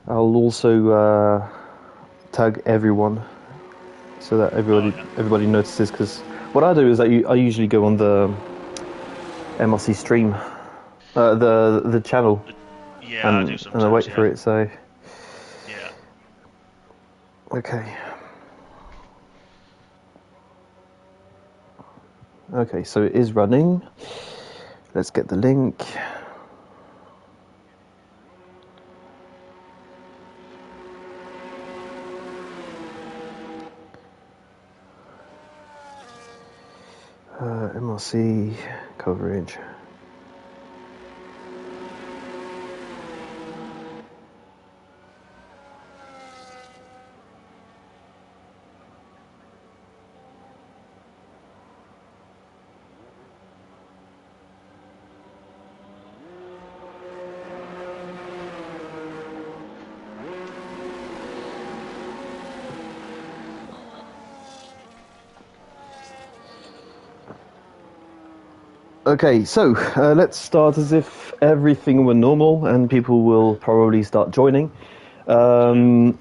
I'll also tag everyone so that everybody notices. Because what I do is I usually go on the MRC stream, the channel, Yeah, I do and I sometimes. wait Yeah, for it. So yeah. okay, okay. So it is running. Let's get the link. MRC coverage. Okay, so let's start as if everything were normal, and people will probably start joining. And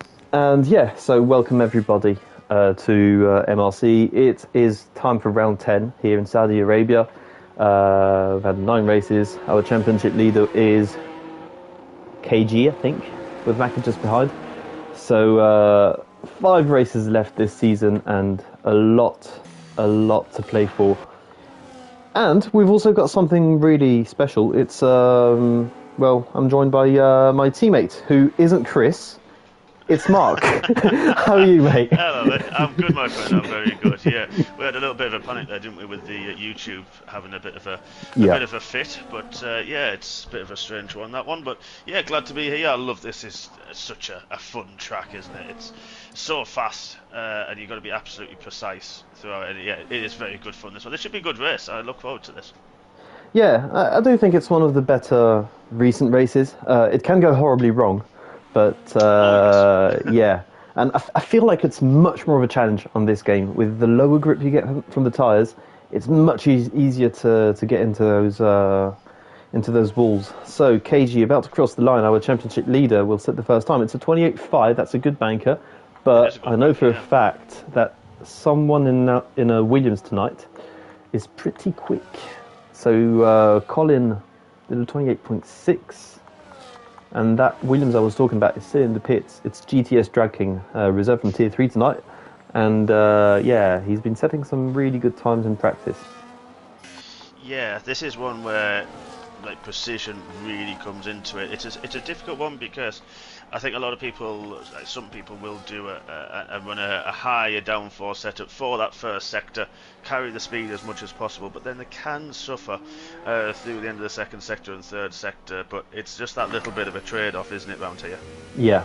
yeah, so welcome everybody to MRC. It is time for round 10 here in Saudi Arabia. We've had 9 races. Our championship leader is KG, I think, with Maka just behind. So 5 races left this season, and a lot to play for. And we've also got something really special. It's, well, I'm joined by my teammate, who isn't Chris. It's Mark. How are you, mate? Hello, mate. I'm good, my friend. I'm very good. Yeah, we had a little bit of a panic there, didn't we, with the YouTube having a bit of Yeah. a fit. But yeah, it's a bit of a strange one, that one. But yeah, glad to be here. I love this. It's such a fun track, isn't it? It's so fast, and you've got to be absolutely precise throughout. And yeah, it is very good fun. This one. This should be a good race. I look forward to this. Yeah, I do think it's one of the better recent races. It can go horribly wrong, but Oh yes. yeah. And I feel like it's much more of a challenge on this game. With the lower grip you get from the tyres, it's much easier to get into those walls. So KG about to cross the line. Our championship leader will set the first time. It's a 28.5. That's a good banker. It is But a I good know bank, for a yeah. fact that someone in a Williams tonight is pretty quick. So Colin did a 28.6. And that Williams I was talking about is still in the pits. It's GTS Drag King, reserved from Tier 3 tonight. And yeah, he's been setting some really good times in practice. Yeah, this is one where like precision really comes into it. It's a difficult one because I think a lot of people, like some people, will do run a higher downforce setup for that first sector, carry the speed as much as possible, but then they can suffer through the end of the second sector and third sector. But it's just that little bit of a trade-off, isn't it, round here? Yeah.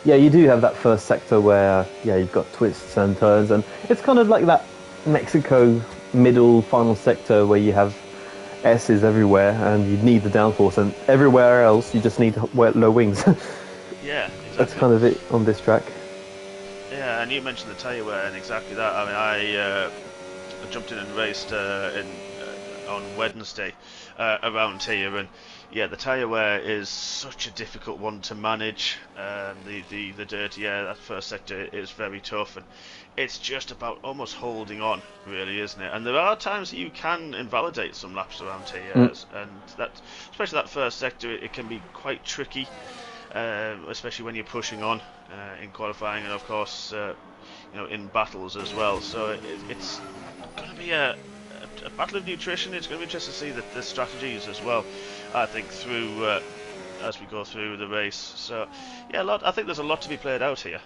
Yeah, you do have that first sector where, yeah, you've got twists and turns. And it's kind of like that Mexico middle final sector where you have S's everywhere and you need the downforce. And everywhere else, you just need low wings. Yeah, That's exactly. kind of it on this track. Yeah, and you mentioned the tyre wear and exactly that. I mean, I jumped in and raced on Wednesday around here, and yeah, the tyre wear is such a difficult one to manage. The dirt, yeah, that first sector is very tough, and it's just about almost holding on, really, isn't it? And there are times that you can invalidate some laps around here, Mm. and that, especially that first sector, it can be quite tricky, especially when you're pushing on in qualifying, and of course, in battles as well. So it's going to be a battle of nutrition. It's going to be interesting to see the strategies as well. I think through as we go through the race. So yeah, I think there's a lot to be played out here.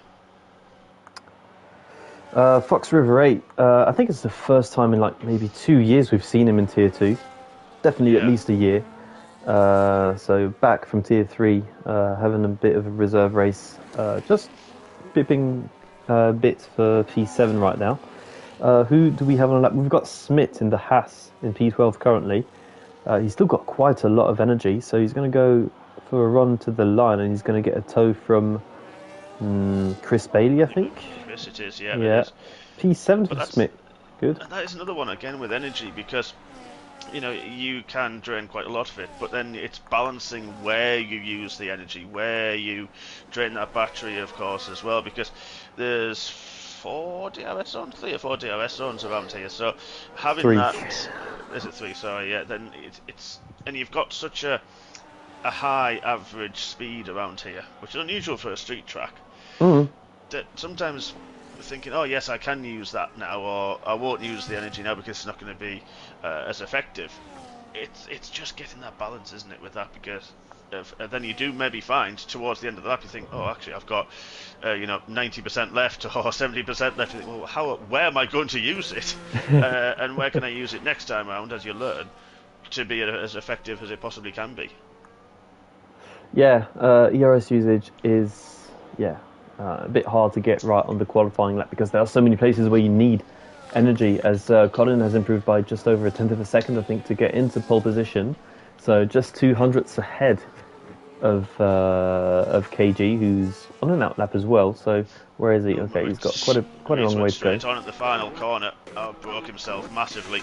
Fox River 8, I think it's the first time in like maybe 2 years we've seen him in Tier 2. Definitely at Yeah, least a year. So back from Tier 3, having a bit of a reserve race. Just bipping bits for P7 right now. Who do we have on a lap? We've got Smith in the Haas in P12 currently. He's still got quite a lot of energy, so he's going to go for a run to the line and he's going to get a tow from Chris Bailey, I think. Chris, it is. Yeah, it Yeah. is. P7 But for Smith. Good. that is another one again with energy because you can drain quite a lot of it, but then it's balancing where you use the energy, where you drain that battery, of course, as well, because there's 4 DRS zones, 3 or 4 DRS zones around here, so having 3. that, is it 3? Sorry, yeah. Then it's and you've got such a high average speed around here, which is unusual for a street track. That sometimes thinking, oh yes, I can use that now, or I won't use the energy now because it's not going to be as effective. It's just getting that balance, isn't it, with that? Because then you do maybe find towards the end of the lap, you think, oh, actually, I've got 90% left or 70% left. You think, well, where am I going to use it, and where can I use it next time around as you learn to be as effective as it possibly can be? Yeah, ERS usage is a bit hard to get right on the qualifying lap because there are so many places where you need energy, as Colin has improved by just over a tenth of a second, I think, to get into pole position. So just 200ths ahead of KG, who's on an out lap as well. So where is he? Okay, he's got quite a long way to go. Straight on at the final corner. Broke himself massively.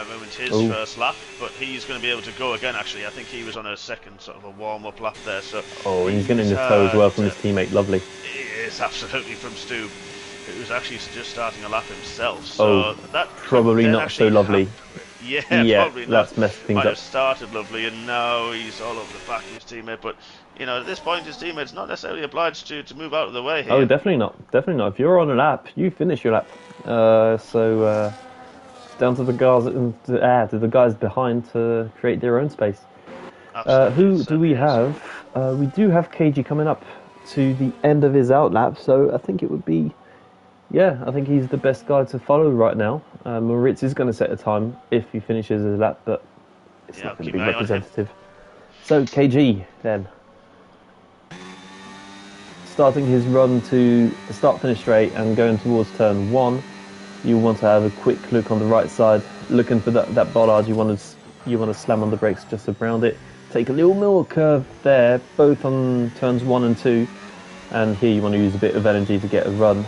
Ruined his first lap, but he's going to be able to go again. Actually, I think he was on a second sort of a warm-up lap there. So and he's getting the toe as well from his teammate. Lovely. Yes, absolutely, from Stu, who was actually just starting a lap himself. So that probably not so lovely. Yeah, probably not. That's messed things Might up. have started lovely, and now he's all over the back of his teammate. But at this point, his teammate's not necessarily obliged to move out of the way here. Oh, definitely not. Definitely not. If you're on a lap, you finish your lap. Down to the guys behind to create their own space. Who do we have? We do have KG coming up to the end of his out lap, so I think it would be, I think he's the best guy to follow right now. Moritz is going to set a time if he finishes his lap, but it's not going to be representative. So KG then, starting his run to the start-finish straight and going towards turn 1. You want to have a quick look on the right side, looking for that bollard. You want to slam on the brakes just around it. Take a little curve there, both on turns 1 and 2, and here you want to use a bit of energy to get a run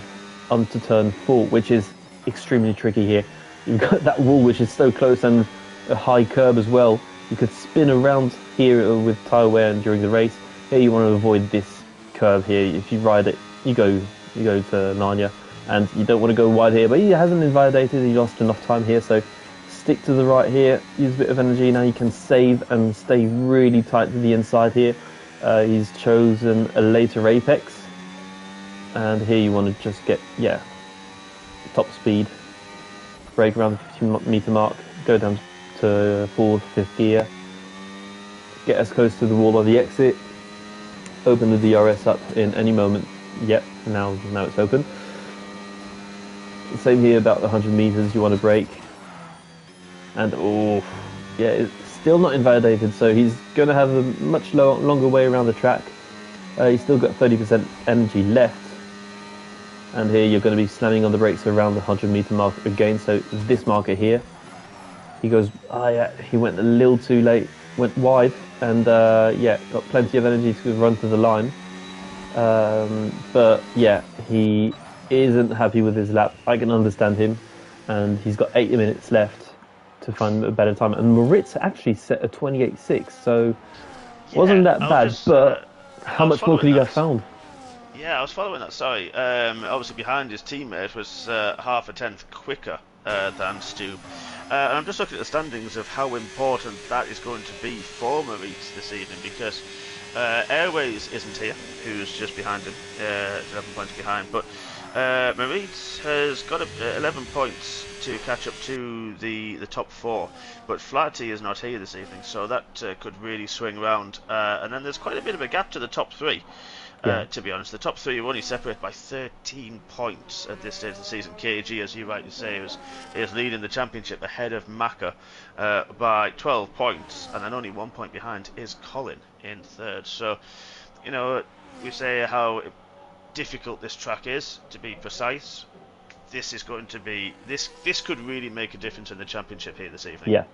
onto turn 4, which is extremely tricky here. You've got that wall which is so close and a high curb as well. You could spin around here with tyre wear and during the race. Here you want to avoid this curve here. If you ride it, you go to Narnia. And you don't want to go wide here, but he hasn't invalidated, he lost enough time here, so stick to the right here, use a bit of energy. Now you can save and stay really tight to the inside here. He's chosen a later apex, and here you want to just get, top speed, brake around the 50 meter mark, go down to 4th, 5th gear, get as close to the wall on the exit, open the DRS up in any moment. Yep, now it's open. Same here, about 100 meters you want to brake, and it's still not invalidated, so he's going to have a much longer way around the track. He's still got 30% energy left, and here you're going to be slamming on the brakes around the 100 meter mark again. So this marker here, he goes, he went a little too late, went wide, and got plenty of energy to run to the line, but he isn't happy with his lap. I can understand him, and he's got 80 minutes left to find a better time. And Moritz actually set a 28.6, so wasn't that bad, but how much more could he have found? Yeah, I was following that, sorry. Obviously behind his teammate was half a tenth quicker than Stu. And I'm just looking at the standings of how important that is going to be for Moritz this evening, because Airways isn't here, who's just behind him, 11 points behind, but Moritz has got 11 points to catch up to the top 4, but Flaherty is not here this evening, so that could really swing around. And then there's quite a bit of a gap to the top 3. To be honest, the top 3 are only separated by 13 points at this stage of the season. KG, as you rightly say, is leading the championship ahead of Maka by 12 points, and then only 1 point behind is Colin in 3rd. So, we say how difficult this track is, to be precise. This is going to be this could really make a difference in the championship here this evening. Yeah.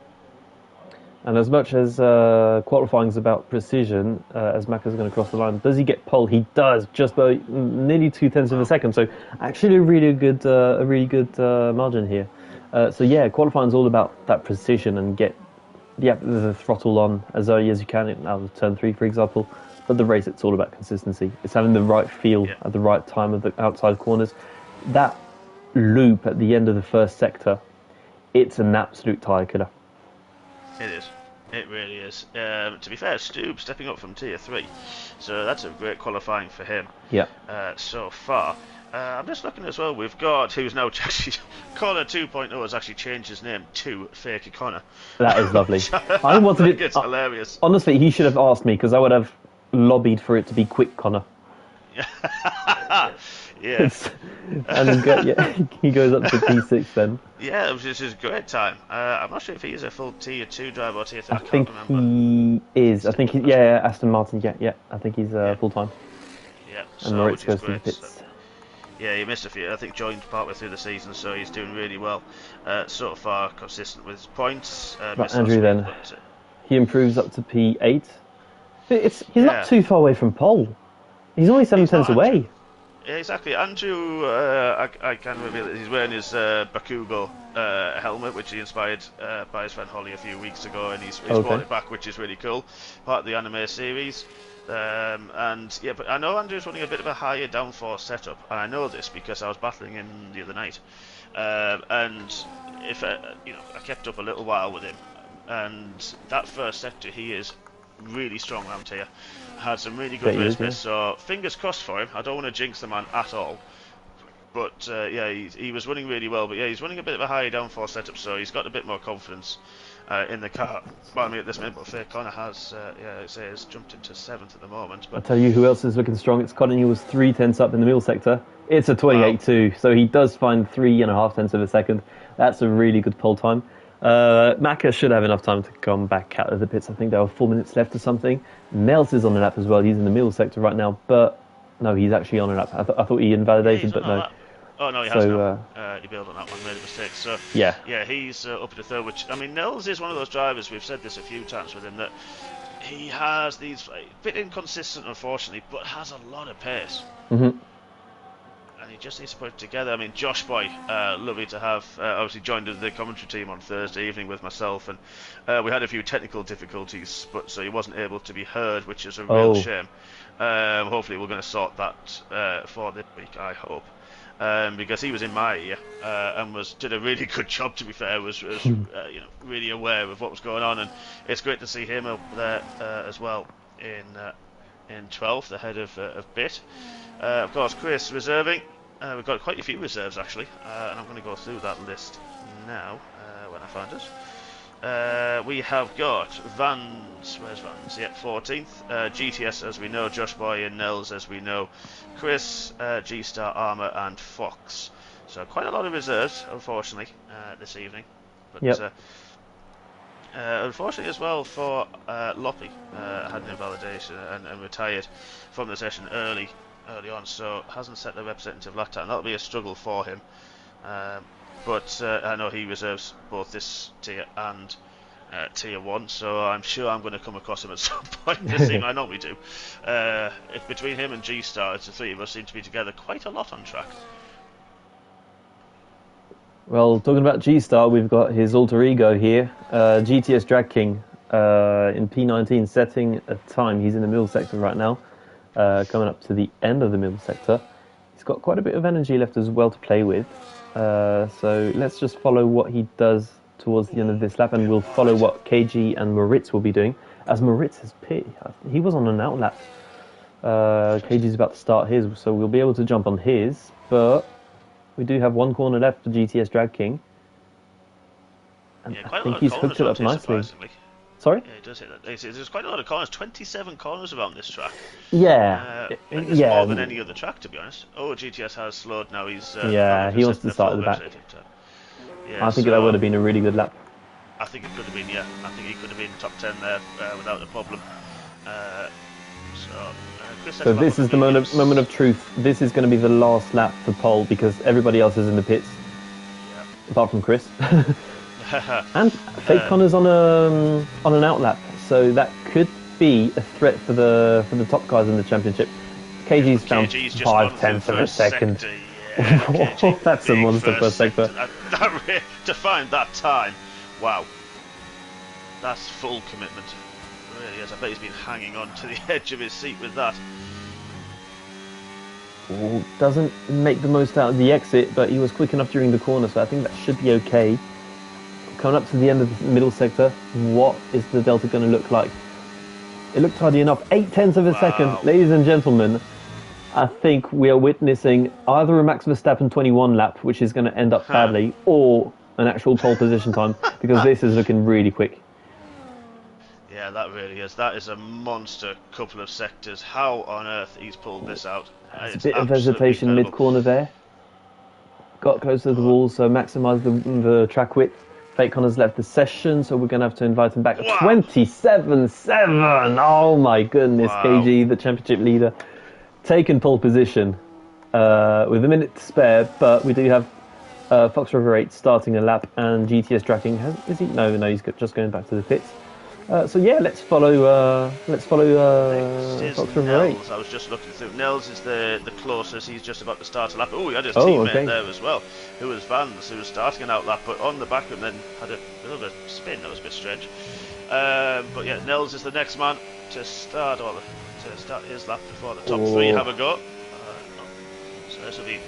And as much as qualifying is about precision, as Maka's going to cross the line, does he get pole? He does, just by nearly 0.2 of a second. So actually a really good margin here. So yeah, qualifying is all about that precision and get the throttle on as early as you can out of turn 3, for example. But the race, it's all about consistency. It's having the right feel at the right time of the outside corners. That loop at the end of the first sector, it's an absolute tyre killer. It is. It really is. To be fair, Stube stepping up from tier 3, so that's a great qualifying for him. Yeah. So far. I'm just looking as well. We've got who's now actually Connor 2.0 has actually changed his name to Fake Connor. That is lovely. I wanted it. It's hilarious. Honestly, he should have asked me because I would have lobbied for it to be Quick Connor. Yeah. And he goes up to P6 then. Yeah, which is a great time. I'm not sure if he's a full tier 2 driver or tier 3. I think he is. I think Aston Martin. Yeah. I think he's full time. Yeah. And Moritz goes to the pits. Yeah, he missed a few. I think joined partway through the season, so he's doing really well. So far, consistent with his points. But Andrew then, he improves up to P8. He's not too far away from pole. He's only 7 tenths away. Yeah, exactly. Andrew, I can reveal that he's wearing his Bakugo helmet, which he inspired by his friend Holly a few weeks ago, and he's brought it back, which is really cool. Part of the anime series. And yeah, but I know Andrew's running a bit of a higher downforce setup, and I know this because I was battling him the other night. And if I kept up a little while with him, and that first sector he is really strong around here. Had some really good race pace, so fingers crossed for him. I don't want to jinx the man at all. But he was running really well. But yeah, he's running a bit of a higher downforce setup, so he's got a bit more confidence in the car. Well, I mean, at this minute, but Faye Connor has, has jumped into 7th at the moment. But I'll tell you who else is looking strong. It's Connor. He was 3 tenths up in the middle sector. It's a 28.2, so he does find 3.5 tenths of a second. That's a really good pole time. Maka should have enough time to come back out of the pits. I think there are 4 minutes left or something. Nels is on the lap as well. He's in the middle sector right now, but no, he's actually on a lap. I thought he invalidated, but no. Oh no, he has not. He bailed on that one, made a mistake. So yeah, he's up at the third. Which I mean, Nels is one of those drivers. We've said this a few times with him that he has these a bit inconsistent, unfortunately, but has a lot of pace. Mm-hmm. And he just needs to put it together. I mean, Josh Boy, lovely to have, obviously joined the commentary team on Thursday evening with myself, and we had a few technical difficulties, but so he wasn't able to be heard, which is a real shame. Hopefully we're going to sort that for this week, I hope. Because he was in my ear and did a really good job. To be fair, was really aware of what was going on, and it's great to see him up there as well in 12th ahead of Bit. Of course, Chris reserving. We've got quite a few reserves actually, and I'm going to go through that list now when I find it. We have got Vans. Where's Vans? Yeah, 14th. GTS as we know, Josh Boy and Nels as we know, Chris, G-Star, Armour and Fox. So quite a lot of reserves, unfortunately, this evening. But unfortunately as well for Loppy, had an invalidation and retired from the session early on, so hasn't set the representative lap time. That'll be a struggle for him. But I know he reserves both this tier and tier 1, so I'm sure I'm going to come across him at some point this evening. I normally do. If between him and G-Star, it's the three of us seem to be together quite a lot on track. Well, talking about G-Star, we've got his alter ego here, GTS Drag King in P19, setting a time. He's in the middle sector right now, coming up to the end of the middle sector. He's got quite a bit of energy left as well to play with. So let's just follow what he does towards the end of this lap, and we'll follow what KG and Moritz will be doing. As Moritz is pit, he was on an out lap. KG's about to start his, so we'll be able to jump on his, but we do have one corner left for GTS Drag King. And I think he's hooked it up nicely. Sorry? Yeah, it does hit that. There's quite a lot of corners, 27 corners around this track. Yeah. It's more than any other track, to be honest. Oh, GTS has slowed now. He's he wants to start at the back. I think that would have been a really good lap. I think it could have been, yeah. I think he could have been top 10 there without a problem. So this is the moment of truth. This is going to be the last lap for pole because everybody else is in the pits, apart from Chris. And Fake Connor's on an out lap, so that could be a threat for the top guys in the championship. KG's found 5/10 of a second. Yeah, KG, That's a big monster first sector. To find that time, wow, that's full commitment. It really is. I bet he's been hanging on to the edge of his seat with that. Doesn't make the most out of the exit, but he was quick enough during the corner, so I think that should be okay. Coming up to the end of the middle sector, what is the delta going to look like? It looked tidy enough. 0.8 of a second, ladies and gentlemen. I think we are witnessing either a Max Verstappen 21 lap, which is going to end up badly, or an actual pole position time, because this is looking really quick. Yeah, that really is. That is a monster couple of sectors. How on earth he's pulled this out? It's a bit of hesitation mid-corner there. Got close to the wall, so maximised the track width. Fake Connor's left the session, so we're going to have to invite him back. Wow. 27.7! Oh my goodness, wow. KG, the championship leader, taken pole position with a minute to spare, but we do have Fox River 8 starting a lap, and GTS tracking. Is he? No, he's just going back to the pits. So yeah, let's follow Fox River 8. I was just looking through. Nels is the closest. He's just about to start a lap. Oh, he had his teammate there as well, who was Vans, who was starting an out lap, but on the back of him then had a bit of a spin. That was a bit strange. But yeah, Nels is the next man to start his lap before the top three have a go. So this will be.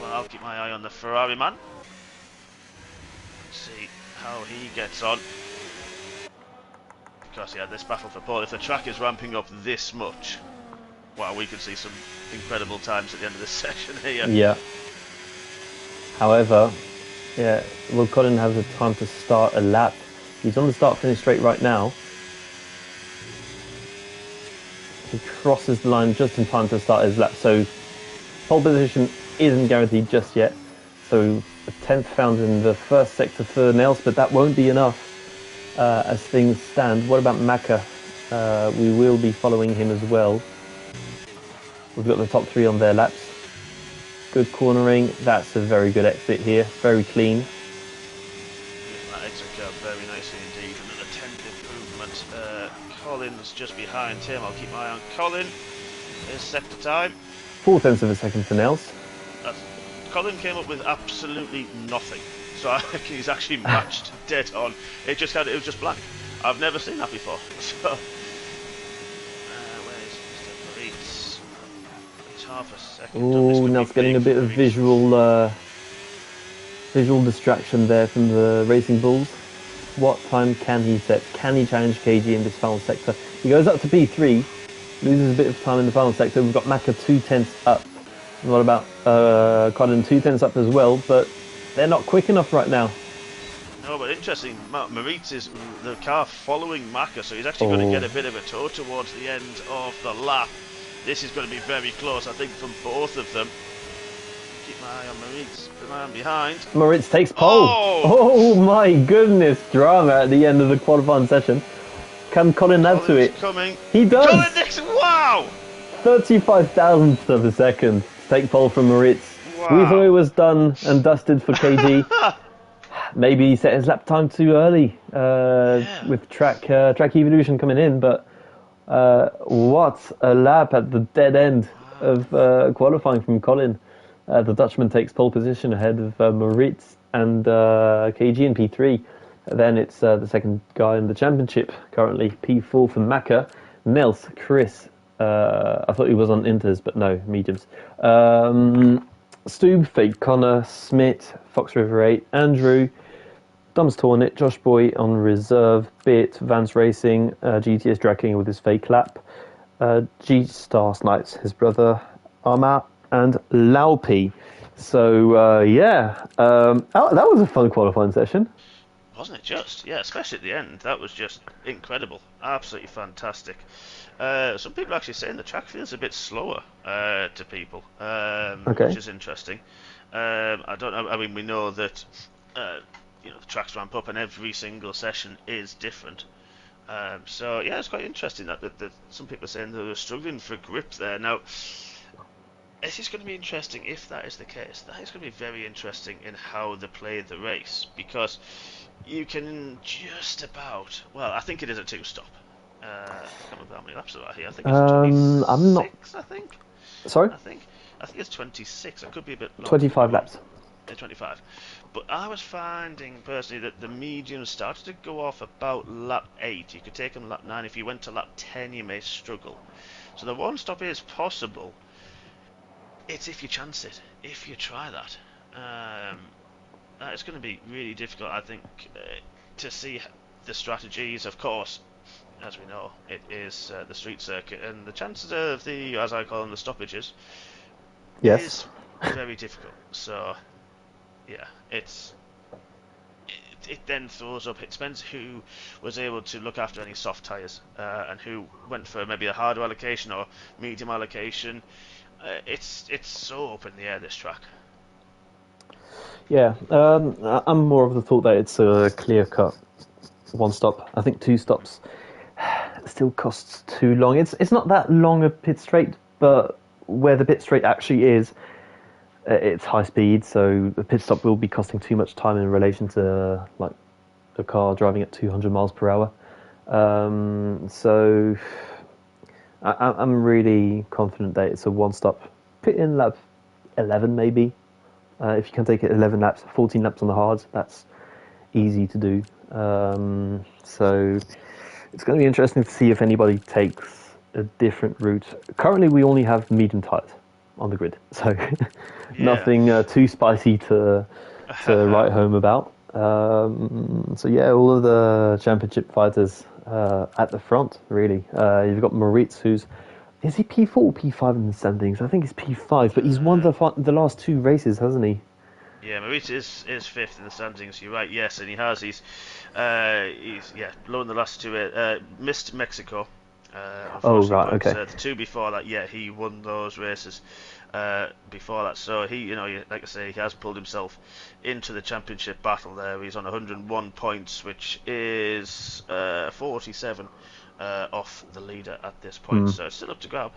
Well, I'll keep my eye on the Ferrari man. See how he gets on. Because yeah, this battle for pole, if the track is ramping up this much, wow, we could see some incredible times at the end of this session here. Yeah. However, yeah, will Colin have the time to start a lap? He's on the start-finish straight right now. He crosses the line just in time to start his lap, so pole position isn't guaranteed just yet. So a 10th found in the first sector for Nels, but that won't be enough. As things stand. What about Maka? We will be following him as well. We've got the top three on their laps. Good cornering. That's a very good exit here. Very clean. That exit curve very nicely indeed. Another 10th improvement. Colin's just behind him. I'll keep my eye on Colin. His sector time. 0.4 of a second for Nels. Colin came up with absolutely nothing. So I think he's actually matched dead on. It was just black. I've never seen that before. So where's Mr. Prix? It's half a second. Oh, now it's getting a bit of visual distraction there from the Racing Bulls. What time can he set? Can he challenge KG in this final sector? He goes up to P3, loses a bit of time in the final sector. We've got Maka 0.2 up. What about Colin 0.2 up as well? But they're not quick enough right now. No, but interesting, Moritz is the car following Maka, so he's actually going to get a bit of a tow towards the end of the lap. This is going to be very close, I think, from both of them. Keep my eye on Moritz, the man behind. Moritz takes pole. Oh my goodness, drama at the end of the qualifying session. Can Colin add to it? Coming. He does! Colin Dixon, wow! 35,000th of a second. Take pole from Moritz. Wow. We thought it was done and dusted for KG. Maybe he set his lap time too early with track evolution coming in, but what a lap at the dead end of qualifying from Colin. The Dutchman takes pole position ahead of Moritz and KG in P3. Then it's the second guy in the championship, currently P4 for Maka. Nels, Chris, I thought he was on Inters, but no, mediums. Stube, Fake Connor, Smith, Fox River 8, Andrew, Dom's Tornit, Josh Boy on reserve, Bit, Vance Racing, GTS Dragging with his fake lap, G-Star Snipes, his brother, Arma, and Laupi. So, yeah, that was a fun qualifying session. Wasn't it just? Yeah, especially at the end. That was just incredible. Absolutely fantastic. Some people are actually saying the track feels a bit slower to people, which is interesting. I don't know. I mean, we know that the tracks ramp up, and every single session is different. So yeah, it's quite interesting that some people are saying they were struggling for grip there. Now, it's just going to be interesting if that is the case. That is going to be very interesting in how they play the race, because you can just about. Well, I think it is a two-stop. I can't remember how many laps there are here. I think it's 26. I'm not. I think. Sorry. I think I think it's 26. It could be a bit longer. 25 laps. 25. But I was finding personally that the mediums started to go off about lap 8. You could take them lap 9. If you went to lap 10, you may struggle. So the one stop is possible. It's if you chance it, if you try that. It's going to be really difficult, I think, to see the strategies. Of course, as we know, it is the street circuit, and the chances of the, as I call them, the stoppages, Yes. is very difficult. So, yeah, it then throws up. It depends who was able to look after any soft tyres and who went for maybe a harder allocation or medium allocation. It's so up in the air, this track. Yeah, I'm more of the thought that it's a clear-cut one stop. I think 2 stops still costs too long. It's not that long a pit straight, but where the pit straight actually is, it's high speed, so the pit stop will be costing too much time in relation to like a car driving at 200 miles per hour. So I'm really confident that it's a one stop. Pit in lap 11 maybe. If you can take it 11 laps, 14 laps on the hards, that's easy to do. So it's going to be interesting to see if anybody takes a different route. Currently, we only have medium tyres on the grid, so nothing too spicy to write home about. So yeah, all of the championship fighters at the front, really. You've got Moritz, is he P4 or P5 in the standings? I think he's P5, but he's won the last 2 races, hasn't he? Yeah, Moritz is 5th in the standings. You're right. Yes, and he has. He's blown the last 2. Missed Mexico. Oh right, okay. The 2 before that, he won those races before that. So he, like I say, he has pulled himself into the championship battle there. He's on 101 points, which is 47 off the leader at this point. So it's still up to grab.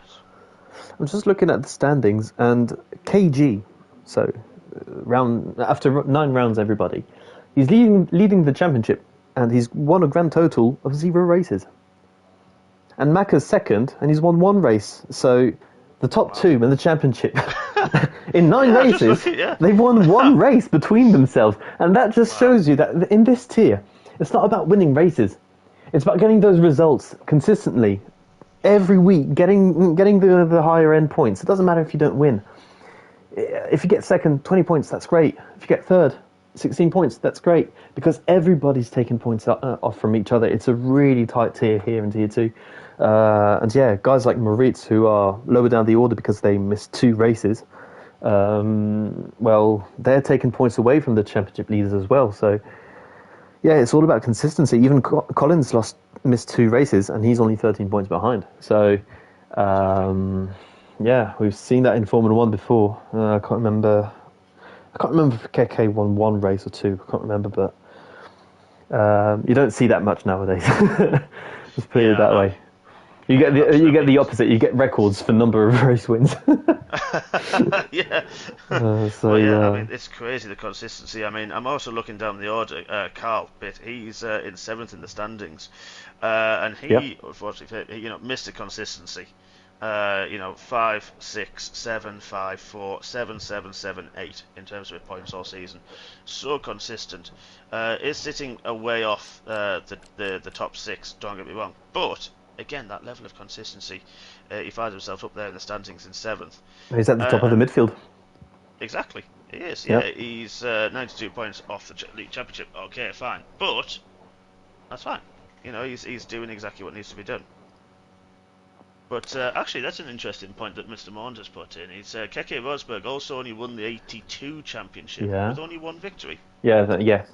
I'm just looking at the standings, and KG, so after 9 rounds, everybody, he's leading the championship, and he's won a grand total of 0 races. And Macca's second, and he's won 1 race. So the top 2 in the championship in 9 races, they've won 1 race between themselves, and that just shows you that in this tier, it's not about winning races. It's about getting those results consistently every week, getting the higher end points. It doesn't matter if you don't win. If you get second, 20 points, that's great. If you get third, 16 points, that's great. Because everybody's taking points off from each other. It's a really tight tier here in tier 2. And yeah, guys like Moritz, who are lower down the order because they missed 2 races, well, they're taking points away from the championship leaders as well. So yeah, it's all about consistency. Even Collins missed 2 races, and he's only 13 points behind. So, yeah, we've seen that in Formula 1 before. I can't remember if Keke won 1 race or 2. I can't remember, but you don't see that much nowadays. Let's put it that way. You get the opposite. You get records for number of race wins. Yeah. I mean, it's crazy, the consistency. I mean, I'm also looking down the order. Carl Pitt, he's in 7th in the standings, and he unfortunately, missed the consistency. 5, 6, 7, 5, 4, 7, 7, 7, 8 in terms of points all season. So consistent. Is sitting away off the top 6. Don't get me wrong, but again, that level of consistency, he finds himself up there in the standings in 7th. He's at the top of the midfield. Exactly, he is. Yeah, he's 92 points off the league championship. Okay, fine, but that's fine. He's doing exactly what needs to be done. But actually, that's an interesting point that Mr. Mond has put in. He's Keke Rosberg also only won the 82 championship with only 1 victory. Yeah.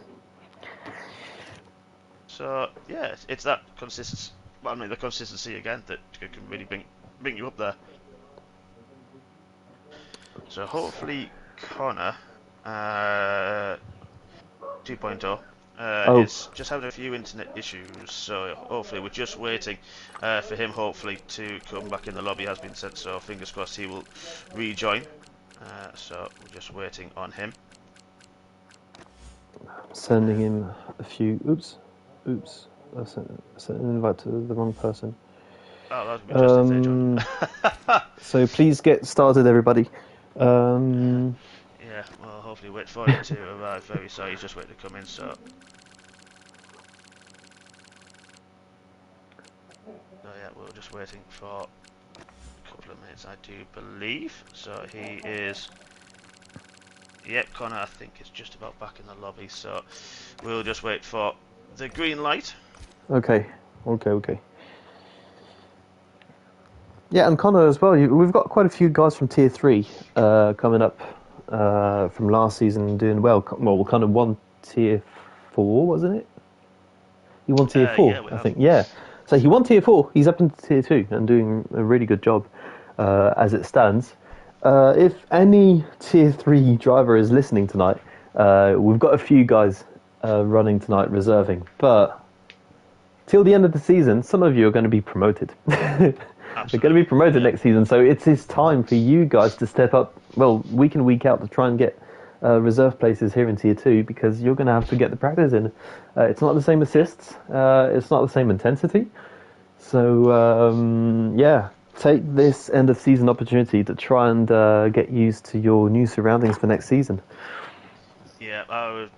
So yeah, it's that consistency. Well, I mean, the consistency again that can really bring you up there. So hopefully Connor 2.0 is just having a few internet issues. So hopefully we're just waiting for him hopefully to come back in the lobby. Has been sent, so fingers crossed he will rejoin. So we're just waiting on him. Sending him a few. Oops. I sent an invite to the wrong person. Oh, that would be interesting. So please get started, everybody. Yeah, well, hopefully wait for him to arrive very soon. He's just waiting to come in, so. So yeah, we're just waiting for a couple of minutes, I do believe. So he is. Yep, Connor, I think is just about back in the lobby, so we'll just wait for the green light. Okay. Yeah, and Connor as well. We've got quite a few guys from Tier 3 coming up from last season doing well. Well, Connor won Tier 4, wasn't it? He won Tier 4, Yeah, I think. Yeah. So he won Tier 4. He's up into Tier 2 and doing a really good job as it stands. If any Tier 3 driver is listening tonight, we've got a few guys running tonight reserving. But till the end of the season, some of you are going to be promoted. They're going to be promoted next season, so it's time for you guys to step up, well, week in, week out to try and get reserve places here in Tier 2, because you're going to have to get the practice in. It's not the same assists, it's not the same intensity. So, yeah, take this end of season opportunity to try and get used to your new surroundings for next season. Yeah, I would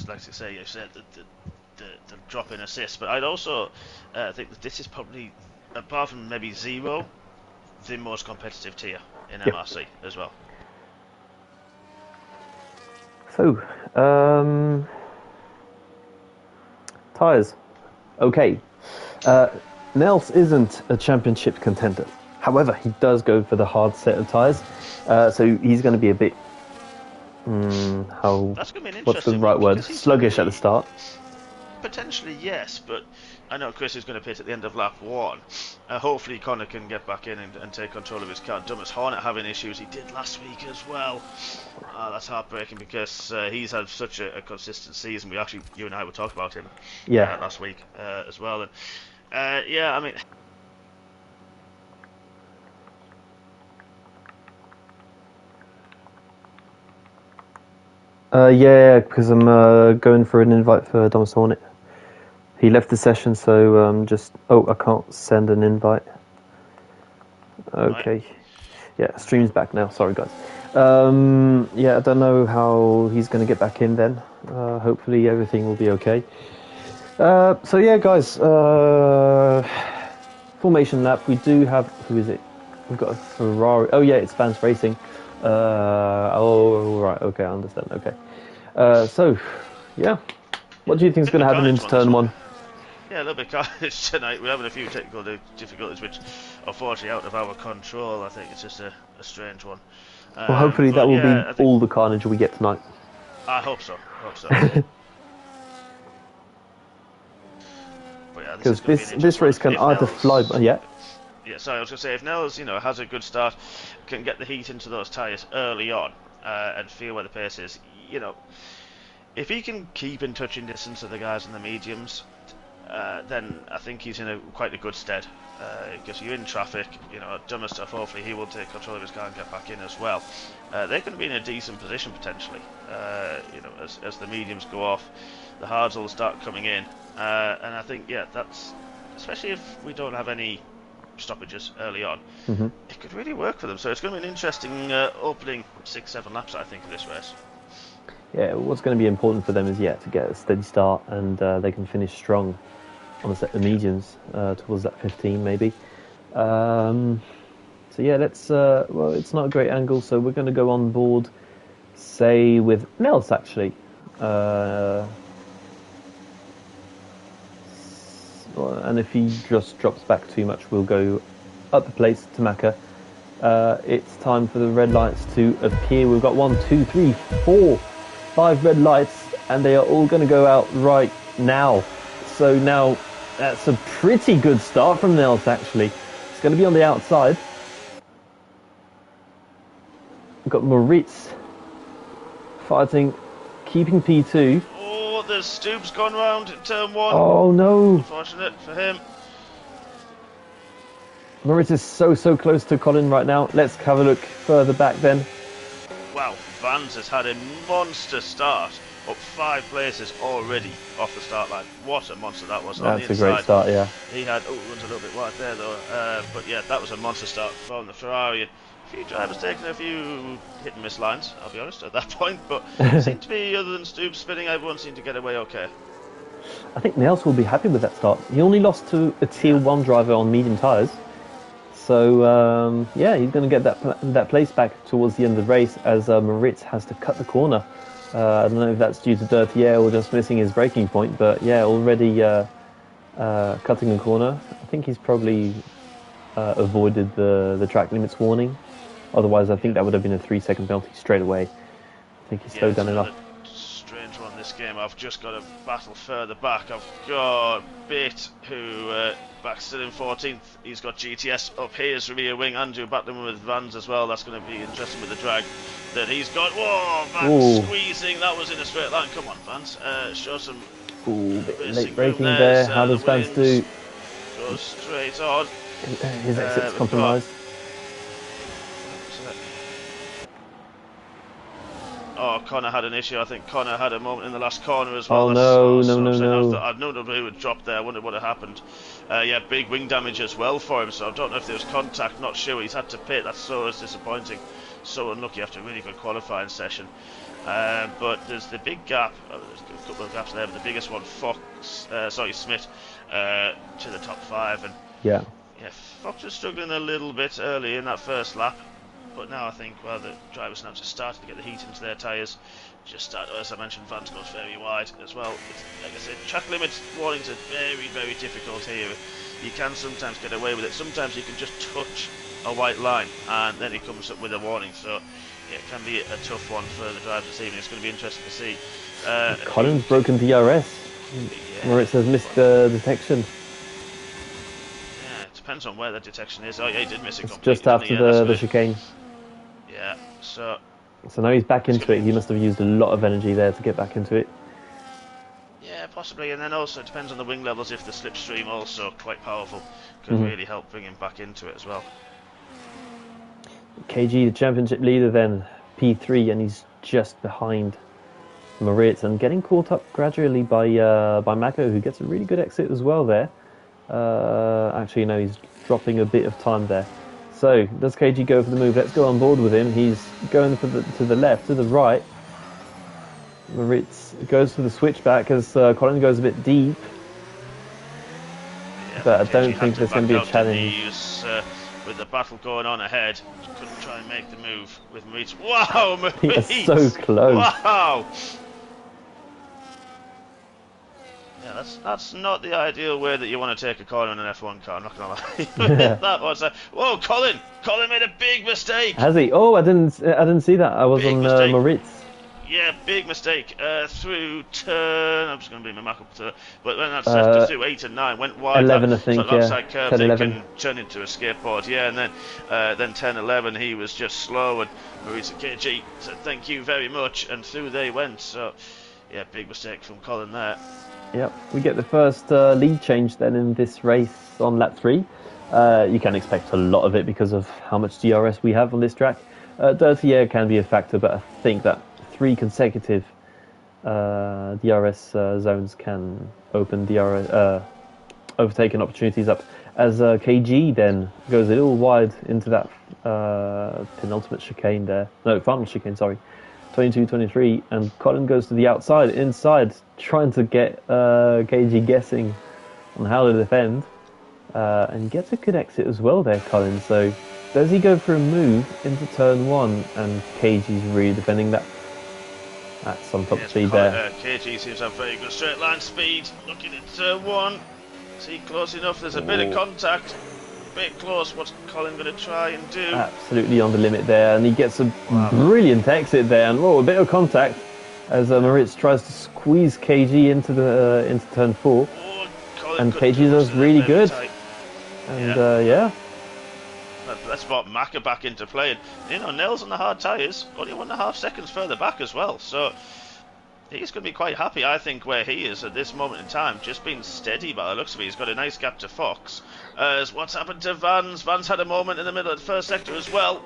like to say, you said the drop in assists, but I'd also think that this is probably, apart from maybe Zero, the most competitive tier in MRC as well. So, tyres. Okay. Nels isn't a championship contender. However, he does go for the hard set of tyres. So he's going to be a bit... That's going to be an what's the interesting right one, word? Sluggish at the start. Potentially, yes, but I know Chris is going to pit at the end of lap 1. Hopefully Connor can get back in and take control of his car. Dumas Hornet having issues, he did last week as well. That's heartbreaking because he's had such a consistent season. You and I were talking about him last week as well. And yeah, I mean... Yeah, because I'm going for an invite for Dumas Hornet. He left the session, so just... Oh, I can't send an invite. Okay. Right. Yeah, stream's back now. Sorry, guys. Yeah, I don't know how he's going to get back in then. Hopefully everything will be okay. So yeah, guys. Formation lap. We do have... Who is it? We've got a Ferrari. Oh yeah, it's Vance Racing. Oh, right. Okay, I understand. Okay. So, yeah. What do you think is going to happen into turn 1? Yeah, a little bit carnage tonight. We're having a few technical difficulties, which are unfortunately out of our control. I think it's just a strange one. Well, hopefully that will be all the carnage we get tonight. I hope so. Because this race can either fly... Yeah. Yeah, so I was going to say, if Nels, has a good start, can get the heat into those tyres early on, and feel where the pace is, if he can keep in touching distance of the guys in the mediums, then I think he's in quite a good stead. Because you're in traffic, dumber stuff, hopefully he will take control of his car and get back in as well. They're going to be in a decent position potentially, as the mediums go off, the hards will start coming in, and I think, that's, especially if we don't have any stoppages early on, it could really work for them. So it's going to be an interesting opening 6-7 laps, I think, of this race. Yeah, what's going to be important for them is to get a steady start, and they can finish strong on a set of mediums towards that 15 maybe. So yeah, let's well, it's not a great angle, so we're going to go on board, say, with Nels actually. And if he just drops back too much, we'll go up the place to Maka. It's time for the red lights to appear. We've got 1, 2, 3, 4, 5 red lights, and they are all going to go out right now. So now that's a pretty good start from Nels actually. It's going to be on the outside. We've got Moritz fighting, keeping P2. The Stoop's gone round in turn 1. Oh no! Unfortunate for him. Moritz is so close to Colin right now. Let's have a look further back then. Wow, Vans has had a monster start. Up 5 places already off the start line. What a monster that was. That's a great start, yeah. He had, runs a little bit wide there though. But yeah, that was a monster start from the Ferrari. few drivers taking a few hit and miss lines, I'll be honest, at that point, but seemed to be, other than Stoops spinning, everyone seemed to get away okay. I think Nels will be happy with that start. He only lost to a Tier 1 driver on medium tyres. So, yeah, he's going to get that place back towards the end of the race as Moritz has to cut the corner. I don't know if that's due to dirty air or just missing his braking point, but yeah, already cutting the corner. I think he's probably avoided the track limits warning. Otherwise, I think that would have been a 3-second penalty straight away. I think he slowed down enough. Strange one this game. I've just got a battle further back. I've got Bit, who back still in 14th. He's got GTS up here as rear wing. Andrew battling with Vans as well. That's going to be interesting with the drag that he's got. Whoa, Vans squeezing. That was in a straight line. Come on, Vans. Show some. Bit late braking there. How does Vans do? Goes straight on. His exit's compromised. Oh, Connor had an issue. I think Connor had a moment in the last corner as well. Oh, no. I don't know who had dropped there. I wondered what had happened. Yeah, big wing damage as well for him, so I don't know if there was contact. Not sure. He's had to pit. That's so disappointing. So unlucky after a really good qualifying session. But there's the big gap. There's a couple of gaps there, but the biggest one, Smith, to the top 5. And yeah, Fox was struggling a little bit early in that first lap. But now I think, well, the drivers now just started to get the heat into their tyres. As I mentioned, Vance goes very wide as well. Like I said, track limits warnings are very, very difficult here. You can sometimes get away with it. Sometimes you can just touch a white line and then it comes up with a warning. So yeah, it can be a tough one for the drivers this evening. It's going to be interesting to see. Colin's broken DRS. Yeah. Moritz has missed the detection. Yeah, it depends on where the detection is. Oh yeah, he did miss it it's completely. Just after the chicane. Yeah, so now he's back into it. He must have used a lot of energy there to get back into it. Yeah, possibly, and then also it depends on the wing levels. If the slipstream also quite powerful, could really help bring him back into it as well. KG, the championship leader, then P3, and he's just behind Moritz and getting caught up gradually by Mako, who gets a really good exit as well there. Actually, no, he's dropping a bit of time there. So, does KG go for the move? Let's go on board with him. He's going to the left, to the right. Moritz goes for the switchback as Colin goes a bit deep. Yeah, but I don't think there's going to be a challenge. With the battle going on ahead, couldn't try and make the move with Moritz. Wow, Moritz! He is so close. Wow! Yeah, that's not the ideal way that you want to take a corner in an F1 car, I'm not going to lie. That was whoa, Colin made a big mistake. Has he? Oh, I didn't see that. I was big on Moritz. Yeah, big mistake. Through turn, I'm just going to bring my Mac up to, but when that's just through 8 and 9, went wide. 11, I think. So it looks like 10, 11. can turn into a skateboard. Yeah, and then 10, 11, he was just slow, and Moritz and KG said thank you very much, and through they went. So, yeah, big mistake from Colin there. Yep, we get the first lead change then in this race on lap 3. You can expect a lot of it because of how much DRS we have on this track. Dirty air can be a factor, but I think that 3 consecutive DRS zones can open overtaking opportunities up. As KG then goes a little wide into that penultimate chicane there. No, final chicane, sorry. 22-23, and Colin goes to the inside, trying to get KG guessing on how to defend. And gets a good exit as well there, Colin. So does he go for a move into turn 1? And KG's really defending that. That's some top speed there. KG seems to have very good straight line speed. Looking at turn 1. See, close enough. There's a bit of contact. A bit close. What's Colin going to try and do? Absolutely on the limit there. And he gets a brilliant exit there. And a bit of contact as Moritz tries to squeeze KG into turn 4. And KG does really good. And yeah. That's brought Maka back into play. And, Nels on the hard tyres, only 1.5 seconds further back as well. So he's going to be quite happy, I think, where he is at this moment in time. Just being steady by the looks of it. He's got a nice gap to Fox. As what's happened to Vans? Vans had a moment in the middle of the first sector as well.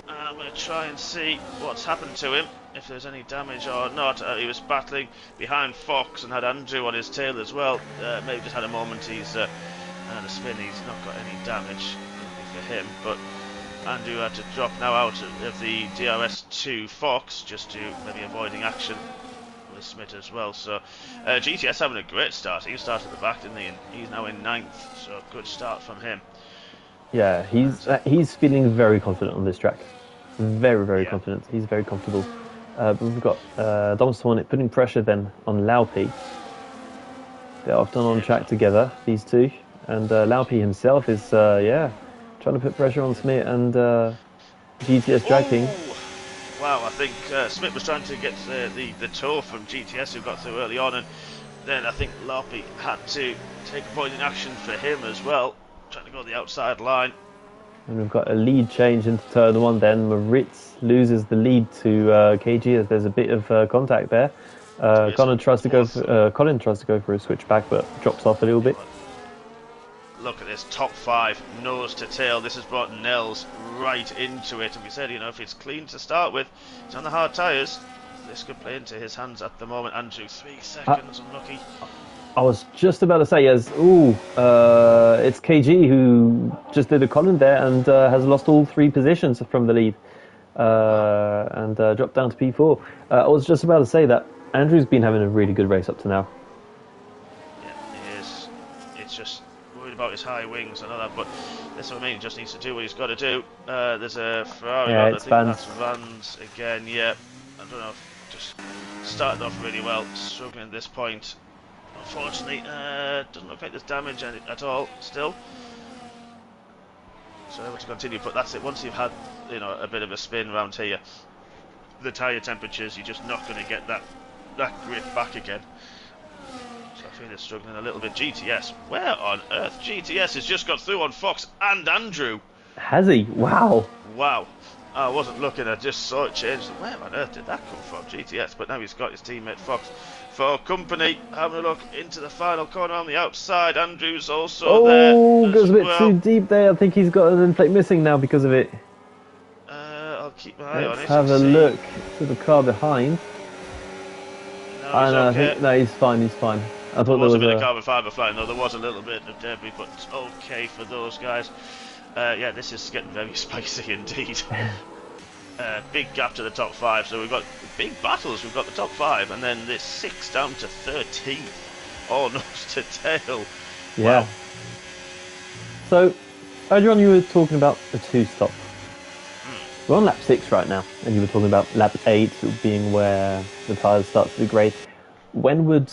I'm going to try and see what's happened to him, if there's any damage or not. He was battling behind Fox and had Andrew on his tail as well. Maybe just had a moment. He's and a spin. He's not got any damage for him, but Andrew had to drop now out of the DRS2 Fox, just to maybe avoiding action with Smith as well. So GTS having a great start. He started at the back, didn't he? And he's now in 9th, so good start from him. Yeah, he's feeling very confident on this track. Very confident. He's very comfortable. But we've got Thomas Hornet putting pressure then on Laupi. They're often on track together, these two. And Laupi himself is, trying to put pressure on Smith and GTS Drag King. Wow, I think Smith was trying to get the tow from GTS, who got through early on, and then I think Laupi had to take avoiding action for him as well, trying to go the outside line. And we've got a lead change into turn 1 then. Maritz loses the lead to KG as there's a bit of contact there. Colin tries to go for a switchback, but drops off a little bit. Look at this, top 5, nose to tail. This has brought Nels right into it. And we said, you know, if it's clean to start with, it's on the hard tyres. This could play into his hands at the moment. Andrew, 3 seconds, unlucky. I was just about to say, it's KG who just did a Colin there and has lost all 3 positions from the lead and dropped down to P4. I was just about to say that Andrew's been having a really good race up to now. Yeah, he is. It's just worried about his high wings and all that, but that's what I mean. He just needs to do what he's got to do. There's a Ferrari. Yeah, I it's think Vans. that's Vans again. Yeah, I don't know. Just started off really well, struggling at this point. Unfortunately, doesn't look like there's damage at all still. So able to continue, but that's it. Once you've had, you know, a bit of a spin around here, the tyre temperatures, you're just not going to get that grip back again. So I feel they're struggling a little bit. GTS, where on earth? GTS has just got through on Fox and Andrew. Has he? Wow. Wow. I wasn't looking, I just saw it change. Where on earth did that come from? GTS, but now he's got his teammate Fox for company. Having a look into the final corner on the outside. Andrew's also there. Oh, goes a bit too deep there. I think he's got an end plate missing now because of it. I'll keep my eye on it. Let's have a look to the car behind. No, he's fine. I thought there was a bit of carbon fibre flying, though. There was a little bit of debris, but it's okay for those guys. Yeah, this is getting very spicy indeed. Big gap to the top 5, so we've got big battles. We've got the top 5, and then this 6 down to 13th, all nose to tail. Yeah. Wow. So earlier on, you were talking about the 2-stop. We're on lap 6 right now, and you were talking about lap 8 being where the tyres start to degrade. When would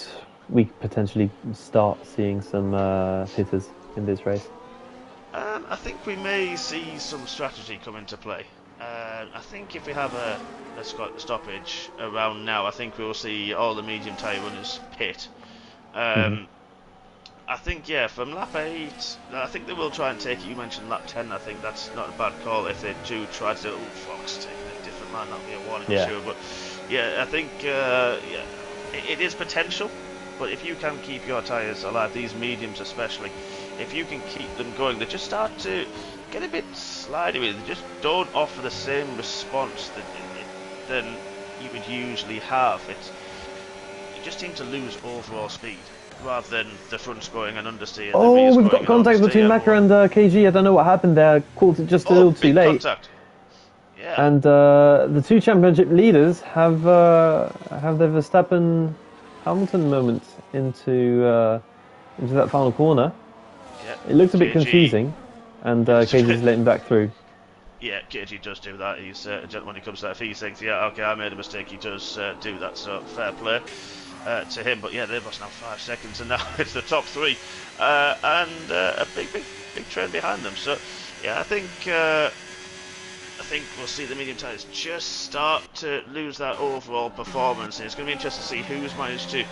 we potentially start seeing some hitters in this race? I think we may see some strategy come into play. I think if we have a stoppage around now, I think we will see all the medium tyre runners pit. I think, yeah, from lap 8, I think they will try and take it. You mentioned lap 10, I think that's not a bad call. If they do try to do Fox taking a different man, that'll be a warning, sure. But yeah, I think it is potential. But if you can keep your tyres alive, these mediums especially, if you can keep them going, they just start to get a bit slidey with it. They just don't offer the same response than you would usually have. You just seem to lose overall speed rather than the front's going and understeer. Oh, we've got contact between Macca and KG. I don't know what happened there. Caught it just a little too late. Contact. Yeah. And the 2 championship leaders have the Verstappen Hamilton moment into that final corner. Yeah. It looked a bit confusing, and KG's letting back through. Yeah, KG does do that. He's a gentleman when he comes to that. If he thinks, yeah, okay, I made a mistake, he does do that. So fair play to him. But yeah, they've lost now 5 seconds, and now it's the top 3, and a big train behind them. So yeah, I think we'll see the medium tyres just start to lose that overall performance, and it's going to be interesting to see who's managed to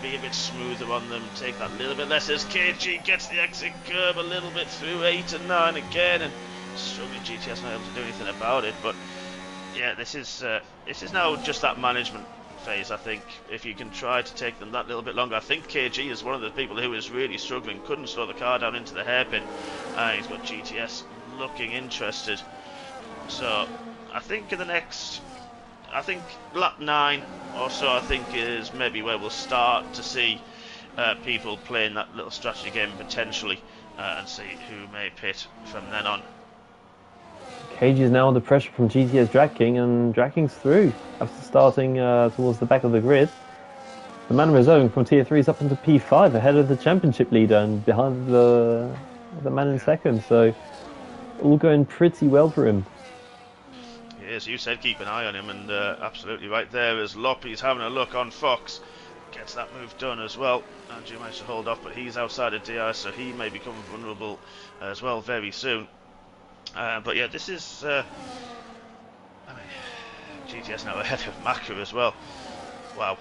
be a bit smoother on them, take that little bit less as KG gets the exit curb a little bit through 8 and 9 again, and struggling. GTS not able to do anything about it. But yeah, this is now just that management phase. I think if you can try to take them that little bit longer. I think KG is one of the people who is really struggling, couldn't slow the car down into the hairpin. He's got GTS looking interested. So I think lap 9 or so, I think, is maybe where we'll start to see people playing that little strategy game potentially, and see who may pit from then on. KG is now under pressure from GTS Drag King, and Drag King's through after starting towards the back of the grid. The man reserving from Tier 3 is up into P5 ahead of the championship leader and behind the man in second, so all going pretty well for him. Yes, you said keep an eye on him, and absolutely right there as Loppy's having a look on Fox. Gets that move done as well. Andrew managed to hold off, but he's outside of DI, so he may become vulnerable as well very soon. But yeah, this is... I mean, GTS now ahead of Macca as well. Wow.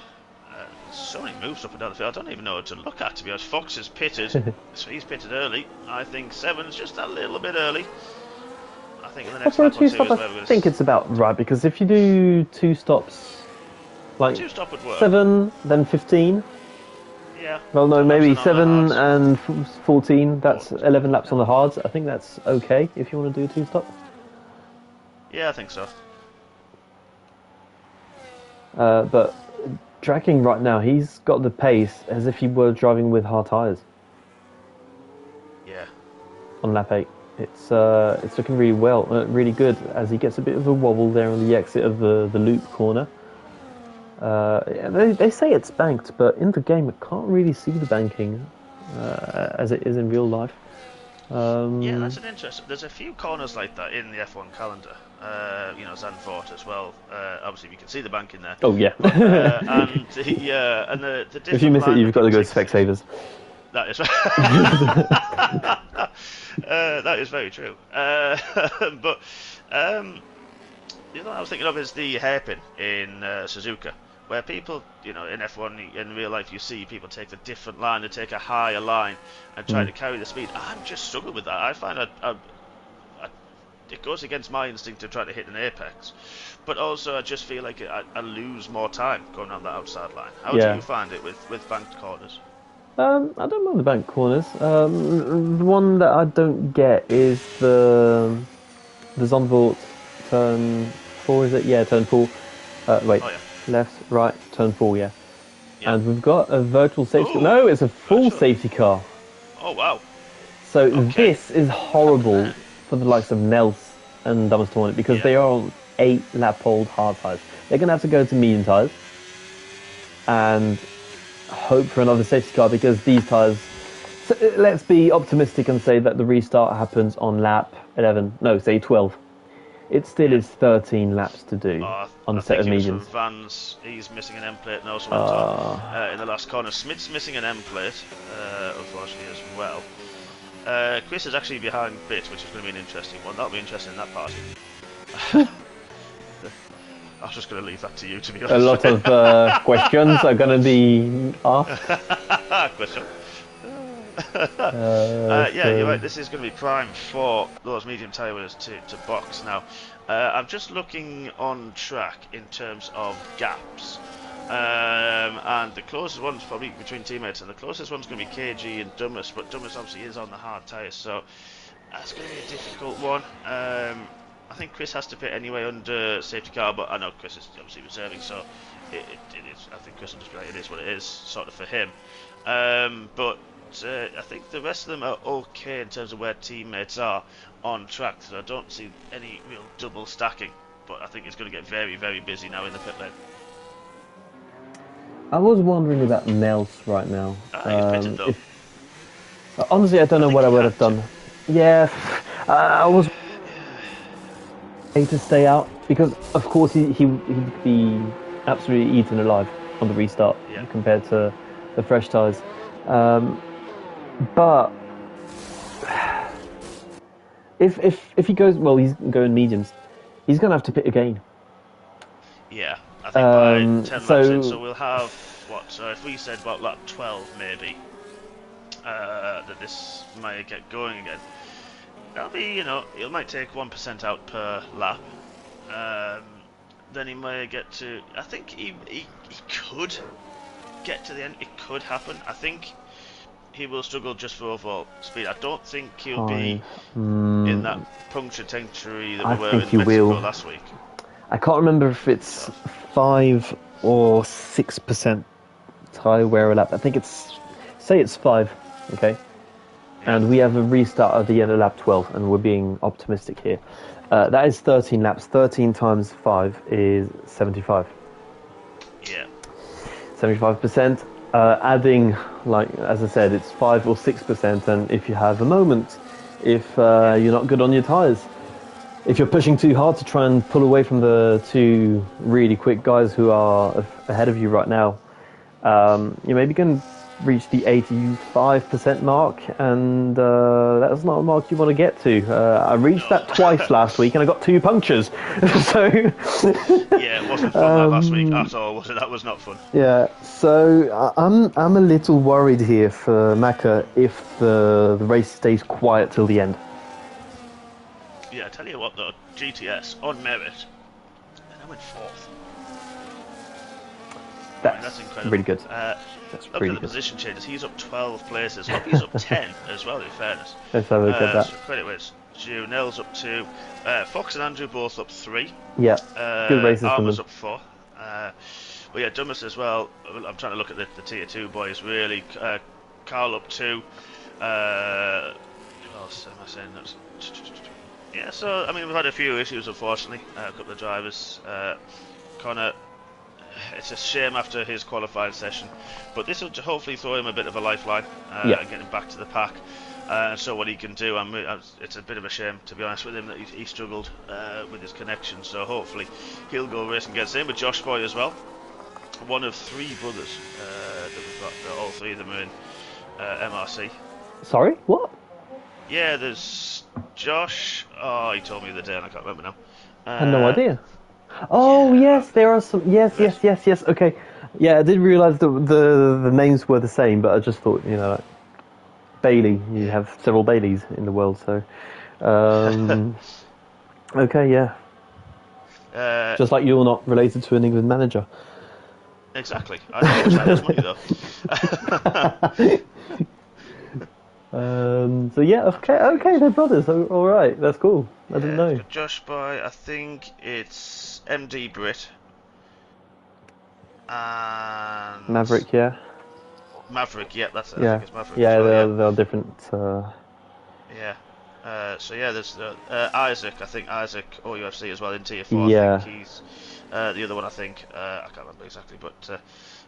So many moves up and down the field. I don't even know what to look at, to be honest. Fox is pitted, so he's pitted early. I think Seven's just a little bit early. I think in the next lap or two is where we're going to... I think it's about right, because if you do 2 stops, like 2 stop would work. 7, then 15. Yeah. Well, no, maybe 7 and 14. That's 11 laps on the hards. I think that's okay if you want to do a 2 stop. Yeah, I think so. But tracking right now, he's got the pace as if he were driving with hard tyres. Yeah. On lap 8. It's looking really well, really good, as he gets a bit of a wobble there on the exit of the loop corner. They say it's banked, but in the game I can't really see the banking as it is in real life. Yeah, that's an interesting... There's a few corners like that in the F1 calendar. You know, Zandvoort as well. Obviously, you can see the bank in there. Oh, yeah. But, and the different... If you miss it, you've got to go to Specsavers. That is right. That is very true. But you know what I was thinking of is the hairpin in Suzuka, where people, you know, in F1, in real life, you see people take a different line, they take a higher line and try to carry the speed. I'm just struggling with that. I find it goes against my instinct to try to hit an apex, but also I just feel like I lose more time going on the outside line. How do you find it with banked corners? I don't mind the bank corners. The one that I don't get is the Zandvoort turn 4, is it? Yeah, turn 4. Wait, left, right, turn 4, yeah. And we've got a virtual safety... No, it's a full safety car. Oh, wow. So this is horrible for the likes of Nels and Dumbers Tournament, because they are on 8-lap-old hard tyres. They're going to have to go to medium tyres and hope for another safety car, because these tyres... So let's be optimistic and say that the restart happens on lap 11. No, say 12. It still is 13 laps to do on a set of mediums. Vans, he's missing an M plate and also went on in the last corner. Smith's missing an M plate, unfortunately, as well. Chris is actually behind Bit, which is going to be an interesting one. That'll be interesting in that party. I was just going to leave that to you, to be honest. A lot of questions are going to be asked. Question. Yeah, you're right. This is going to be prime for those medium tyre winners to box. Now, I'm just looking on track in terms of gaps. And the closest one's probably between teammates, and the closest one's going to be KG and Dumas, but Dumas obviously is on the hard tyres, so that's going to be a difficult one. I think Chris has to pit anyway under safety car, but I know Chris is obviously reserving, so it is. I think Chris will just be like, it is what it is, sort of for him. But I think the rest of them are okay in terms of where teammates are on track, so I don't see any real double stacking, but I think it's going to get very, very busy now in the pit lane. I was wondering about Nels right now. He's pitted though. Honestly, I don't know what I would have done. Yeah, I was to stay out, because of course he'd be absolutely eaten alive on the restart compared to the fresh tyres. But if he goes, well, he's going mediums, he's going to have to pit again. Yeah, I think by 10 laps in, so we'll have, what, so if we said about lap 12 maybe, that this might get going again, that'll be, you know, it might take 1% out per lap, then he may get to, I think he could get to the end, it could happen. I think he will struggle just for overall speed. I don't think he'll be in that puncture territory that we were in Mexico last week. I can't remember if it's 5 or 6% tyre wear lap. I think it's 5, okay? And we have a restart at the end of lap 12, and we're being optimistic here. That is 13 laps. 13 times 5 is 75. Yeah. 75%. Adding, like as I said, it's 5 or 6%. And if you have a moment, if you're not good on your tyres, if you're pushing too hard to try and pull away from the two really quick guys who are ahead of you right now, you maybe can reach the 85% mark, and that's not a mark you want to get to. I reached that twice last week, and I got 2 punctures. So yeah, it wasn't fun that last week at all, was it? That was not fun. yeah, so I'm a little worried here for Maka if the race stays quiet till the end. Yeah, I tell you what though, GTS on merit, and I went 4th. That's incredible. really good. Look at the position changes. He's up 12 places. Look, he's up 10 as well, in fairness. Let's have a look at that. So credit where it's due. Nell's up 2. Fox and Andrew both up 3. Yeah, good races from Armour's them. up 4. Well, yeah, Dumas as well. I'm trying to look at the tier 2 boys, really. Carl up 2. What else am I saying? Yeah, so, I mean, we've had a few issues, unfortunately. A couple of drivers. Connor, it's a shame after his qualifying session, but this will hopefully throw him a bit of a lifeline and get him back to the pack and show what he can do. It's a bit of a shame, to be honest with him, that he struggled with his connection, so hopefully he'll go race and get same with Josh Boy as well. One of 3 brothers that we've got. All 3 of them are in MRC. Sorry, what? Yeah, there's Josh. Oh, he told me the other day and I can't remember now. I had no idea. Oh yes, there are some. Yes. Okay, yeah, I didn't realise the names were the same, but I just thought, like Bailey. You have several Baileys in the world, so okay, yeah. Just like you're not related to an England manager. Exactly. I wish I had his money though. So yeah, okay, they're brothers. All right, that's cool. I didn't know. Josh Boy, I think it's MD Brit and Maverick, yeah. Maverick, yeah, that's it. Yeah, I think it's Maverick. yeah, Well, they're different. Yeah. So yeah, there's Isaac. I think Isaac OUFC as well in tier 4. Yeah. I think he's the other one. I think I can't remember exactly, but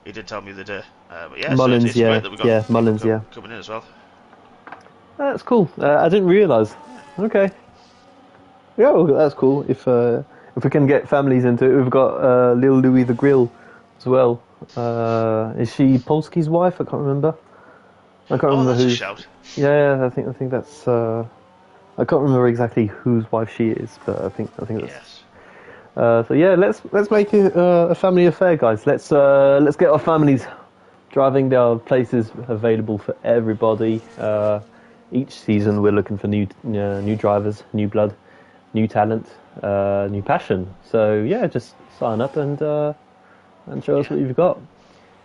he did tell me the day. But yeah, Mullins, so it's great that we've got Mullins, coming in as well. That's cool. I didn't realise. Okay. Yeah, well, that's cool. If we can get families into it, we've got Lil Louis the Grill as well. Is she Polski's wife? I can't remember. I can't remember that's who. a shout. Yeah, I think that's. I can't remember exactly whose wife she is, but I think that's. Yes. So yeah, let's make it a family affair, guys. Let's get our families driving. There are places available for everybody. Each season, we're looking for new drivers, new blood, new talent, new passion. So yeah, just sign up and show us what you've got.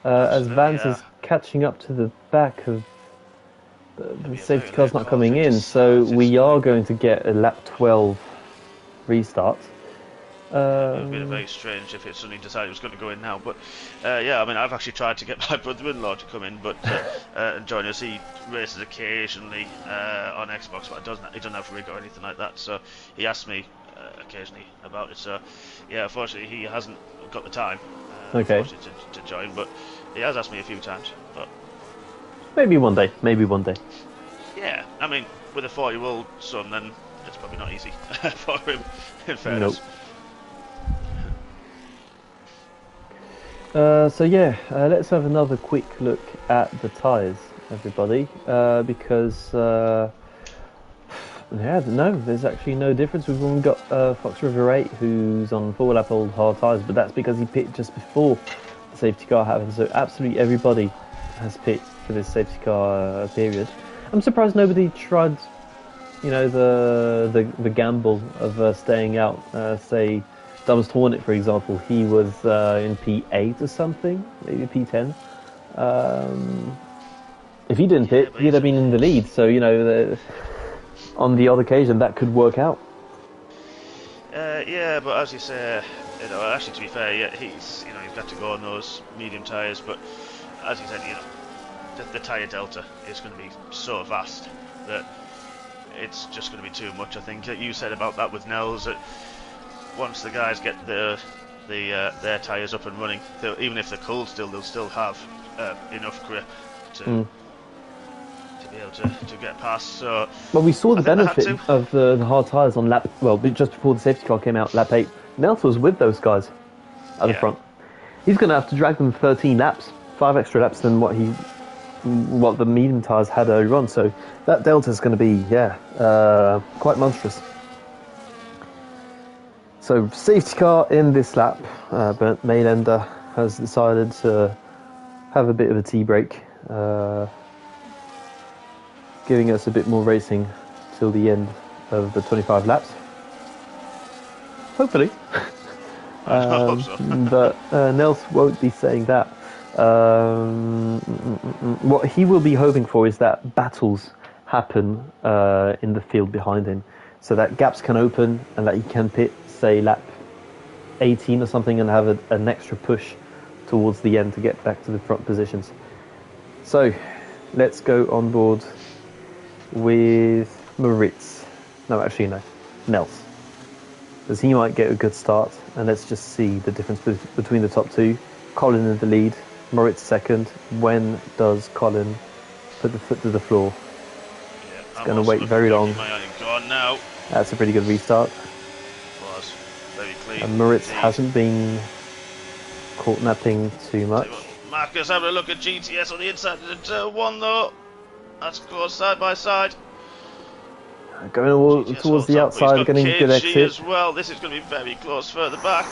As Vance is catching up to the back of the safety car's not coming in, so we are going to get a lap 12 restart. It would have been very strange if it suddenly decided it was going to go in now, but yeah, I mean, I've actually tried to get my brother-in-law to come in, but and join us. He races occasionally on Xbox, but he doesn't have rig or anything like that. So he asked me occasionally about it. So yeah, unfortunately, he hasn't got the time to join, but he has asked me a few times. But maybe one day. Yeah, I mean, with a 4-year-old son, then it's probably not easy for him. In fairness. Nope. So yeah, let's have another quick look at the tyres, everybody, because there's actually no difference. We've only got Fox River 8 who's on 4-lap old hard tyres, but that's because he pit just before the safety car happened, so absolutely everybody has pit for this safety car period. I'm surprised nobody tried, the gamble of staying out, say Dumb's Hornet, for example. He was in P8 or something, maybe P10. If he didn't pit, he'd have been in the lead. So on the odd occasion, that could work out. Yeah, but as you say, actually to be fair, yeah, he's got to go on those medium tyres. But as you said, the tyre delta is going to be so vast that it's just going to be too much. I think you said about that with Nels, that once the guys get their tyres up and running, even if they're cold still, they'll still have enough grip to be able to get past. So, well, we saw the benefit of the hard tyres on lap, well, just before the safety car came out, lap 8. Nels was with those guys at the front. He's going to have to drag them 13 laps, 5 extra laps than what the medium tyres had earlier on. So that delta is going to be, quite monstrous. So safety car in this lap, but Maylander has decided to have a bit of a tea break, giving us a bit more racing till the end of the 25 laps. Hopefully. I hope so. But Nels won't be saying that. What he will be hoping for is that battles happen in the field behind him, so that gaps can open and that he can pit, say, lap 18 or something, and have an extra push towards the end to get back to the front positions. So let's go on board with Moritz. No, actually no, Nels, because he might get a good start. And let's just see the difference between the top two. Colin in the lead, Moritz second. When does Colin put the foot to the floor? Yeah, it's going to wait very long. Gone now. That's a pretty good restart. Was very clean. And Moritz hasn't been caught napping too much. Marcus having a look at GTS on the inside of turn 1 though. That's close side by side. Going towards the outside, getting a good exit as well. This is going to be very close further back.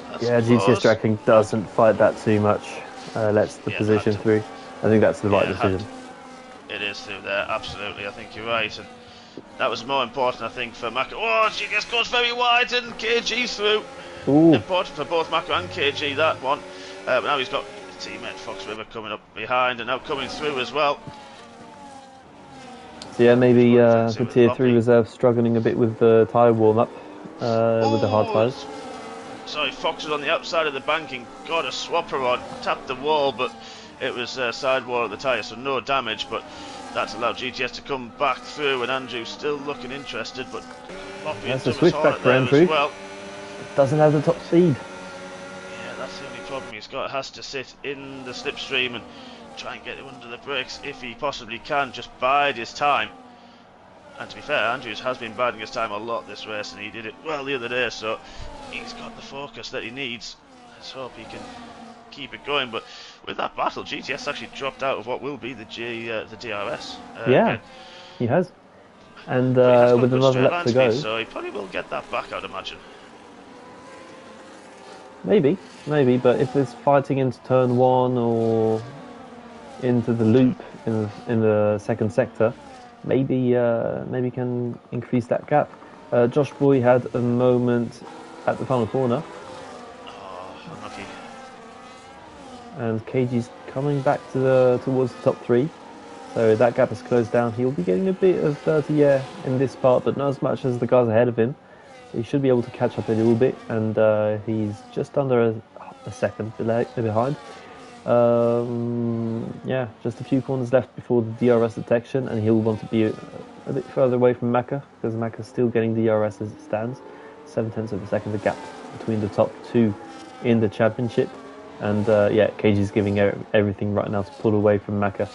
That's GTS close. Tracking doesn't fight that too much. Lets the position through. I think that's the right decision. It is through there, absolutely. I think you're right. And that was more important, I think, for Mako. Oh, GTS goes very wide and KG's through. Ooh. Important for both Mako and KG, that one. But now he's got his teammate Fox River coming up behind and now coming through as well. So yeah, maybe the Tier 3 reserve struggling a bit with the tyre warm-up, with the hard tyres. Sorry, Fox was on the outside of the banking, got a swapper on, tapped the wall, but it was side wall of the tyre, so no damage, but that's allowed GTS to come back through, and Andrew still looking interested, but that's a switchback for Andrew. Well. Doesn't have the top speed. Yeah, that's the only problem he's got. Has to sit in the slipstream and try and get under the brakes if he possibly can, just bide his time. And to be fair, Andrews has been biding his time a lot this race, and he did it well the other day, so he's got the focus that he needs. Let's hope he can keep it going. But with that battle, GTS actually dropped out of what will be the DRS. Yeah, he has. And with another lap to go. So he probably will get that back, I'd imagine. Maybe, but if it's fighting into turn 1 or into the loop in the second sector, maybe can increase that gap. Josh Boy had a moment at the final corner. Oh, unlucky. And KG's coming back towards the top 3, so that gap is closed down. He'll be getting a bit of dirty air in this part, but not as much as the guys ahead of him. So he should be able to catch up a little bit, and he's just under a second behind. Just a few corners left before the DRS detection, and he'll want to be a bit further away from Maka, because Maka's still getting DRS as it stands. 0.7 of a second, the gap between the top 2 in the championship. And KG's giving everything right now to pull away from Maka.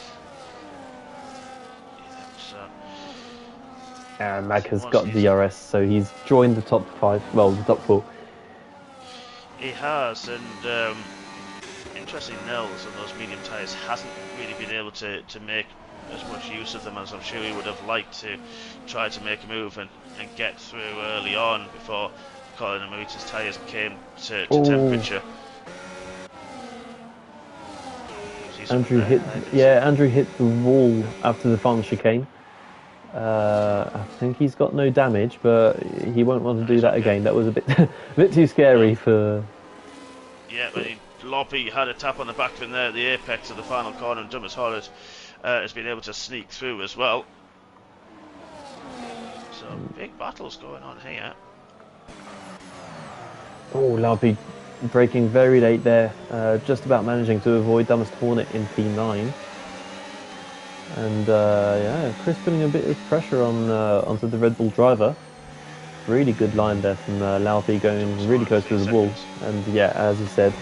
And Maka's got DRS, so he's joined the top 5, well, the top 4. He has, and interesting, Nels on those medium tyres hasn't really been able to make as much use of them as I'm sure he would have liked to try to make a move and get through early on before Colin and Maritz's tyres came to temperature. Andrew hit the wall after the final chicane. I think he's got no damage, but he won't want to do that again. That was a bit too scary for. Yeah, but Loppy had a tap on the back fin there at the apex of the final corner, and Dumas Hollard has been able to sneak through as well. So big battles going on here. Oh, Loppy braking very late there, just about managing to avoid Dumas Hornet in P9. And yeah, Chris putting a bit of pressure on onto the Red Bull driver. Really good line there from Laupi going really close to the wall. And yeah, as you said,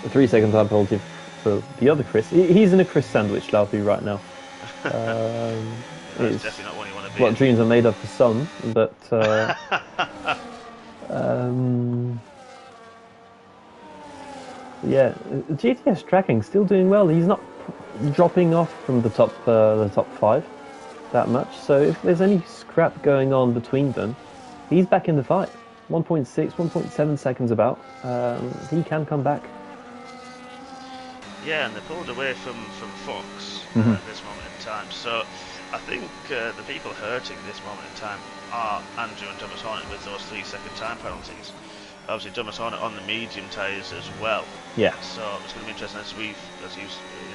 a 3 second time penalty for the other Chris. He's in a Chris sandwich, Laupi, right now. That's definitely not one you want to be what in. dreams are made of for some, but yeah, GTS tracking still doing well. He's not dropping off from the top 5 that much. So if there's any scrap going on between them, he's back in the fight. 1.6, 1.7 seconds about. He can come back. Yeah, and they pulled away from Fox at this moment in time. So I think the people hurting this moment in time are Andrew and Thomas Hornet with those 3 second time penalties. Obviously, Thomas Hornet on the medium tyres as well. Yeah. So it's going to be interesting as you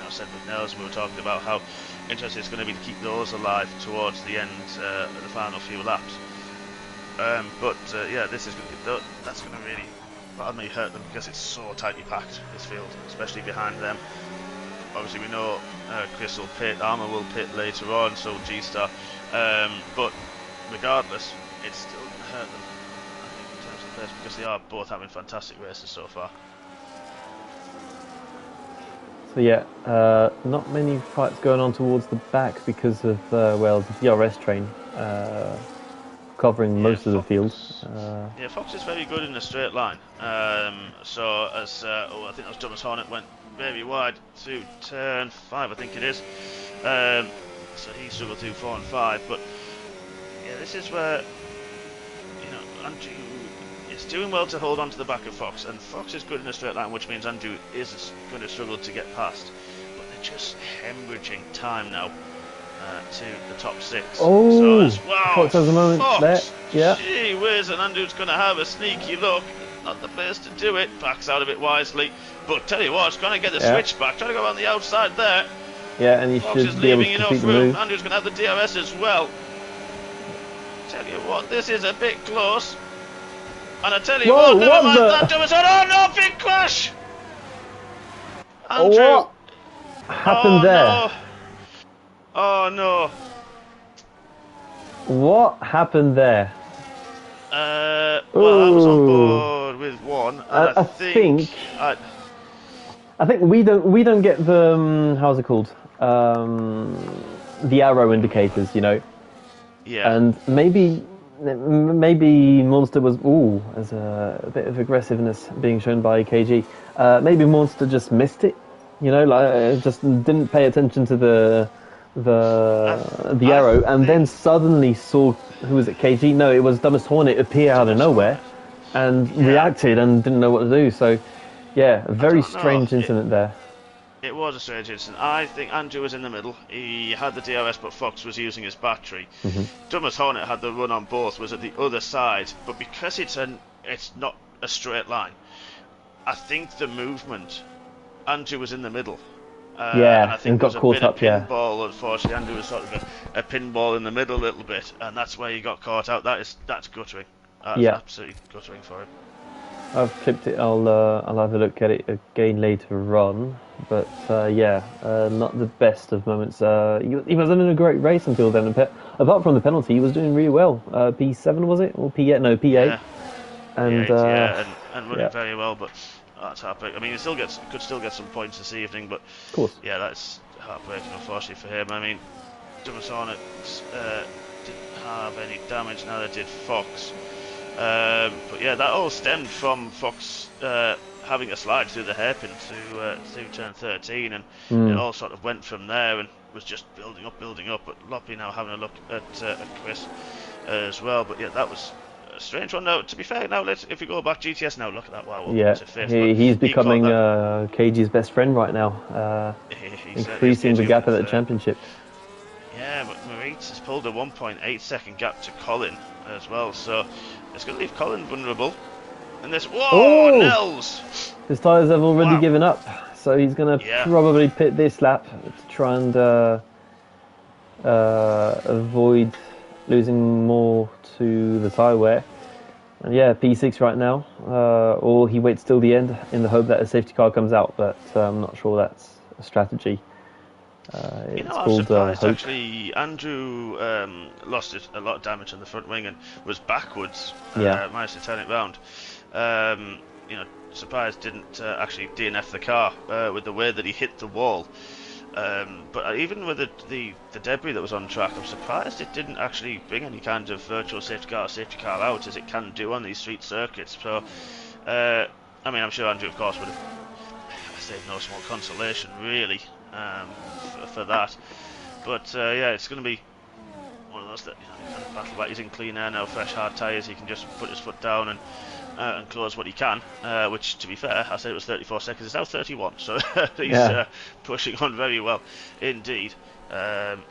said with Nels, we were talking about how interesting it's going to be to keep those alive towards the end of the final few laps. Yeah, this is that's going to really, pardon me, hurt them because it's so tightly packed, this field, especially behind them. Obviously, we know Chris will pit, Armour will pit later on, so G-Star. But regardless, it's still going to hurt them, I think, in terms of pace, because they are both having fantastic races so far. So yeah, not many fights going on towards the back because of the DRS train covering most of the field. Yeah, Fox is very good in a straight line. So as I think that was Thomas Hornet went very wide through turn 5, I think it is. So he struggled through 4 and 5. But yeah, this is where Andrew is doing well to hold on to the back of Fox, and Fox is good in a straight line, which means Andrew is going to struggle to get past. But they're just hemorrhaging time now to the top 6. Oh, so wow, Fox has a moment Fox, there. Yeah. Gee whiz, and Andrew's going to have a sneaky look. Not the place to do it. Backs out of it wisely. But tell you what, it's going to get the switch back. Trying to go on the outside there. Yeah, and he Fox should is be able to leaving complete enough the room. move. Andrew's going to have the DRS as well. Tell you what, this is a bit close. And I tell you what, never mind that. Thomas, oh no, big crash! Andrew. What happened there? No. Oh no. What happened there? Well, I was on board with one. And I think we don't get the how's it called? The arrow indicators, Yeah. And maybe Monster was as a bit of aggressiveness being shown by KG. Maybe Monster just missed it, just didn't pay attention to the arrow, and then suddenly saw, who was it, KG? No, it was Dumbest Hornet appear out of nowhere and reacted and didn't know what to do. So yeah, a very strange incident there. It was a strange incident. I think Andrew was in the middle. He had the DRS, but Fox was using his battery. Dumbest Hornet had the run on both, was at the other side, but because it's not a straight line, I think the movement, Andrew was in the middle. And I think got caught up. Pinball, unfortunately, Andrew was sort of a pinball in the middle a little bit, and that's where he got caught out. That's guttering. That's absolutely guttering for him. I've clipped it. I'll have a look at it again later on. But not the best of moments. He was having a great race until then. Apart from the penalty, he was doing really well. P7 was it, or P8? No, P8. Yeah. And P8, and running very well. But that's heartbreaking. I mean, he could still get some points this evening. But of course, yeah, that's heartbreaking, unfortunately for him. I mean, Thomas Hornet didn't have any damage. Neither did Fox. But yeah, that all stemmed from Fox having a slide through the hairpin through turn 13, and it all sort of went from there and was just building up. But Loppy now having a look at Chris as well. But yeah, that was a strange one. Now, to be fair, now if we go back, GTS now, look at that. Wow, to fifth, he's becoming KG's best friend right now, increasing the gap at the championship. Yeah, but Moritz has pulled a 1.8 second gap to Colin as well, so it's going to leave Colin vulnerable. And this, Nels! His tyres have already given up, so he's going to probably pit this lap to try and avoid losing more to the tyre wear. And yeah, P6 right now, or he waits till the end in the hope that a safety car comes out, but I'm not sure that's a strategy. It's I'm called surprised Hope. actually. Andrew lost a lot of damage on the front wing and was backwards. Yeah. Managed to turn it round. Surprised didn't actually DNF the car with the way that he hit the wall. But even with the debris that was on track, I'm surprised it didn't actually bring any kind of virtual safety car out, as it can do on these street circuits. So, I'm sure Andrew, of course, would have saved no small consolation, really, for that. But it's going to be one of those that kind of battle back. He's in clean air now, fresh hard tyres. He can just put his foot down and close what he can, which, to be fair, I said it was 34 seconds, it's now 31, so he's pushing on very well indeed. I'm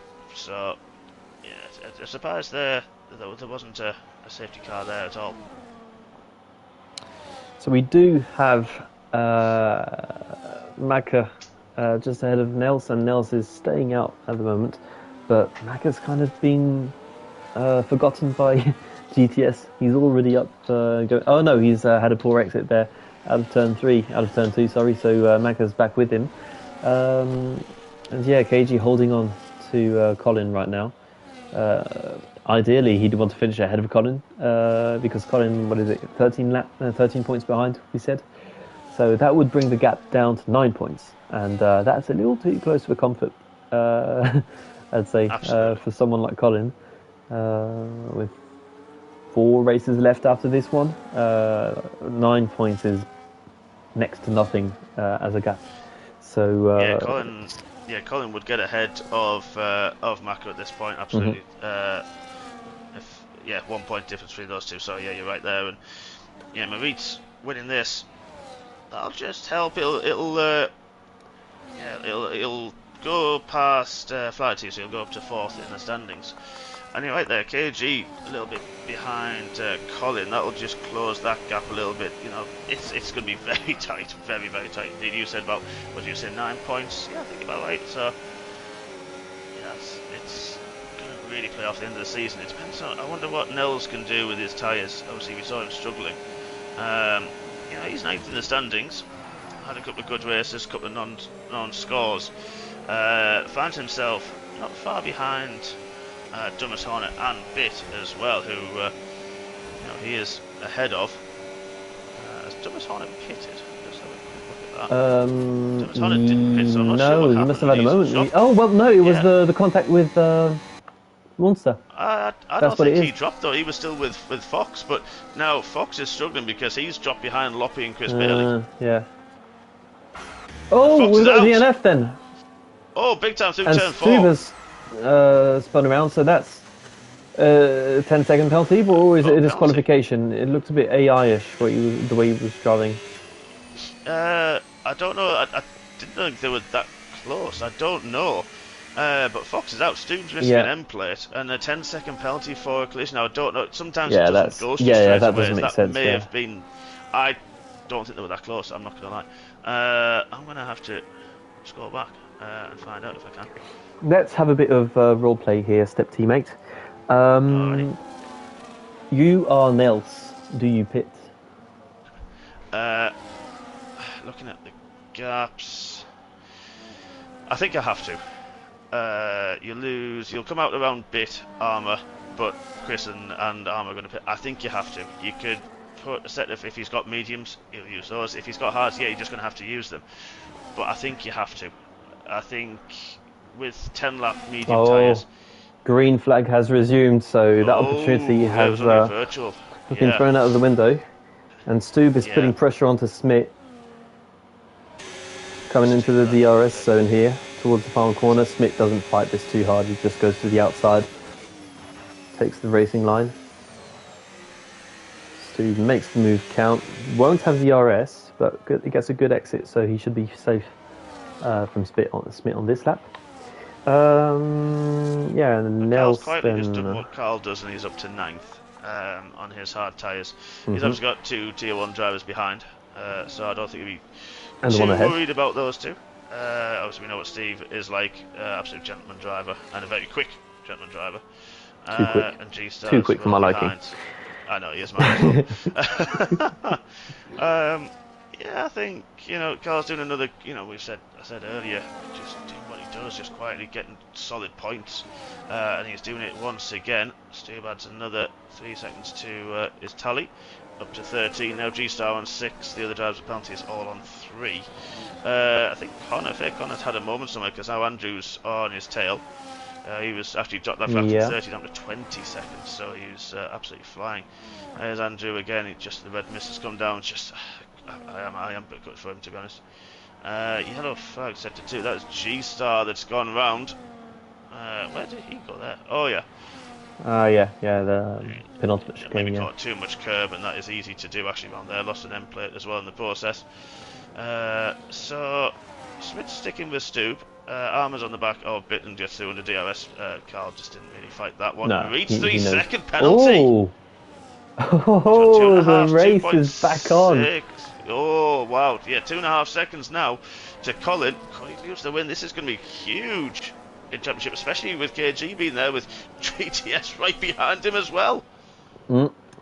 surprised there wasn't a safety car there at all. So we do have Maka just ahead of Nels, and Nels is staying out at the moment, but Maka's kind of been forgotten by GTS. He's already up going. Oh no, he's had a poor exit there out of turn 2, sorry, so Maka's back with him. And yeah, KG holding on to Colin right now. Ideally, he'd want to finish ahead of Colin because Colin, 13 points behind, we said. So that would bring the gap down to 9 points, and that's a little too close for comfort, I'd say, for someone like Colin. With 4 races left after this one, 9 points is next to nothing as a gap. So Colin would get ahead of Maka at this point, absolutely. 1 point difference between those two. So yeah, you're right there. And yeah, Marit's winning this. That'll just help. It'll go past Flaherty, so he'll go up to 4th in the standings. And you're right there, KG a little bit behind Colin. That'll just close that gap a little bit. It's going to be very tight, very, very tight. Indeed, you said 9 points? Yeah, I think about right. So, it's going to really play off the end of the season. It depends on. I wonder what Nels can do with his tyres. Obviously, we saw him struggling. He's 9th in the standings. Had a couple of good races, a couple of non-scores. Finds himself not far behind Dumas Hornet and Bit as well, who he is ahead of. Has Dumas Hornet pitted? Let's have a quick look at that. Dumas Hornet didn't pit, so I'm not sure what he happened. Must have had a moment. It was the contact with Monster. I don't think he dropped though. He was still with Fox, but now Fox is struggling because he's dropped behind Loppy and Chris Bailey. Yeah. Oh, we've got the DNF then. Oh, big time through and turn 4. Stuba's spun around, so that's 10-second penalty, or is it a disqualification? It looked a bit AI-ish the way he was driving. I don't know. I didn't think they were that close. I don't know. But Fox is out. Stu's missing an end plate and a 10-second penalty for a collision. Now, I don't know. Sometimes it doesn't go straight away. That doesn't make sense. May have been. I don't think they were that close. I'm not going to lie. I'm going to have to scroll back and find out if I can. Let's have a bit of role play here, step teammate. You are Nels. Do you pit? Looking at the gaps, I think I have to. You'll come out around Bit, Armour, but Chris and Armour are going to pit. I think you have to. You could put a set if he's got mediums, he'll use those. If he's got hards, you're just going to have to use them. But I think you have to. I think with 10 lap medium tyres. Green flag has resumed, so that opportunity has been thrown out of the window. And Stube is putting pressure onto Smith. Coming into the DRS zone here, towards the final corner. Smith doesn't fight this too hard, he just goes to the outside. Takes the racing line. Stube makes the move count. Won't have DRS, but he gets a good exit, so he should be safe from Smith on this lap. And Carl's quietly just done what Carl does, and he's up to 9th on his hard tyres. He's obviously got 2 Tier 1 drivers behind, so I don't think he'll be too worried about those two. Obviously, we know what Steve is like, absolute gentleman driver, and a very quick gentleman driver. Too quick. And G-Star Too quick for my liking. I know, he is mine as well. I think, Carl's doing another, I said earlier, just doing what he does, just quietly getting solid points. And he's doing it once again. Stube adds another 3 seconds to his tally, up to 13. Now G-Star on 6, the other drivers with penalties all on 3. I think Connor's had a moment somewhere, because now Andrew's on his tail. He was actually dropped that back from 30 down to 20 seconds, so he was absolutely flying. There's Andrew again, just the red mist has come down, just, I am a bit good for him, to be honest. Yellow flag set to 2, that was G-Star that's gone round. Where did he go there? Oh yeah. The penultimate chicane, maybe caught too much curb, and that is easy to do actually around there. Lost an end plate as well in the process. So Smith's sticking with Stube. Armour's on the back. Oh, Bitten gets through under DRS. Carl just didn't really fight that one. No, Reached 3-second penalty. Oh, the race is back on. Oh, wow. Yeah, 2.5 seconds now to Colin. Colin leaves the win. This is going to be huge in championship, especially with KG being there with GTS right behind him as well.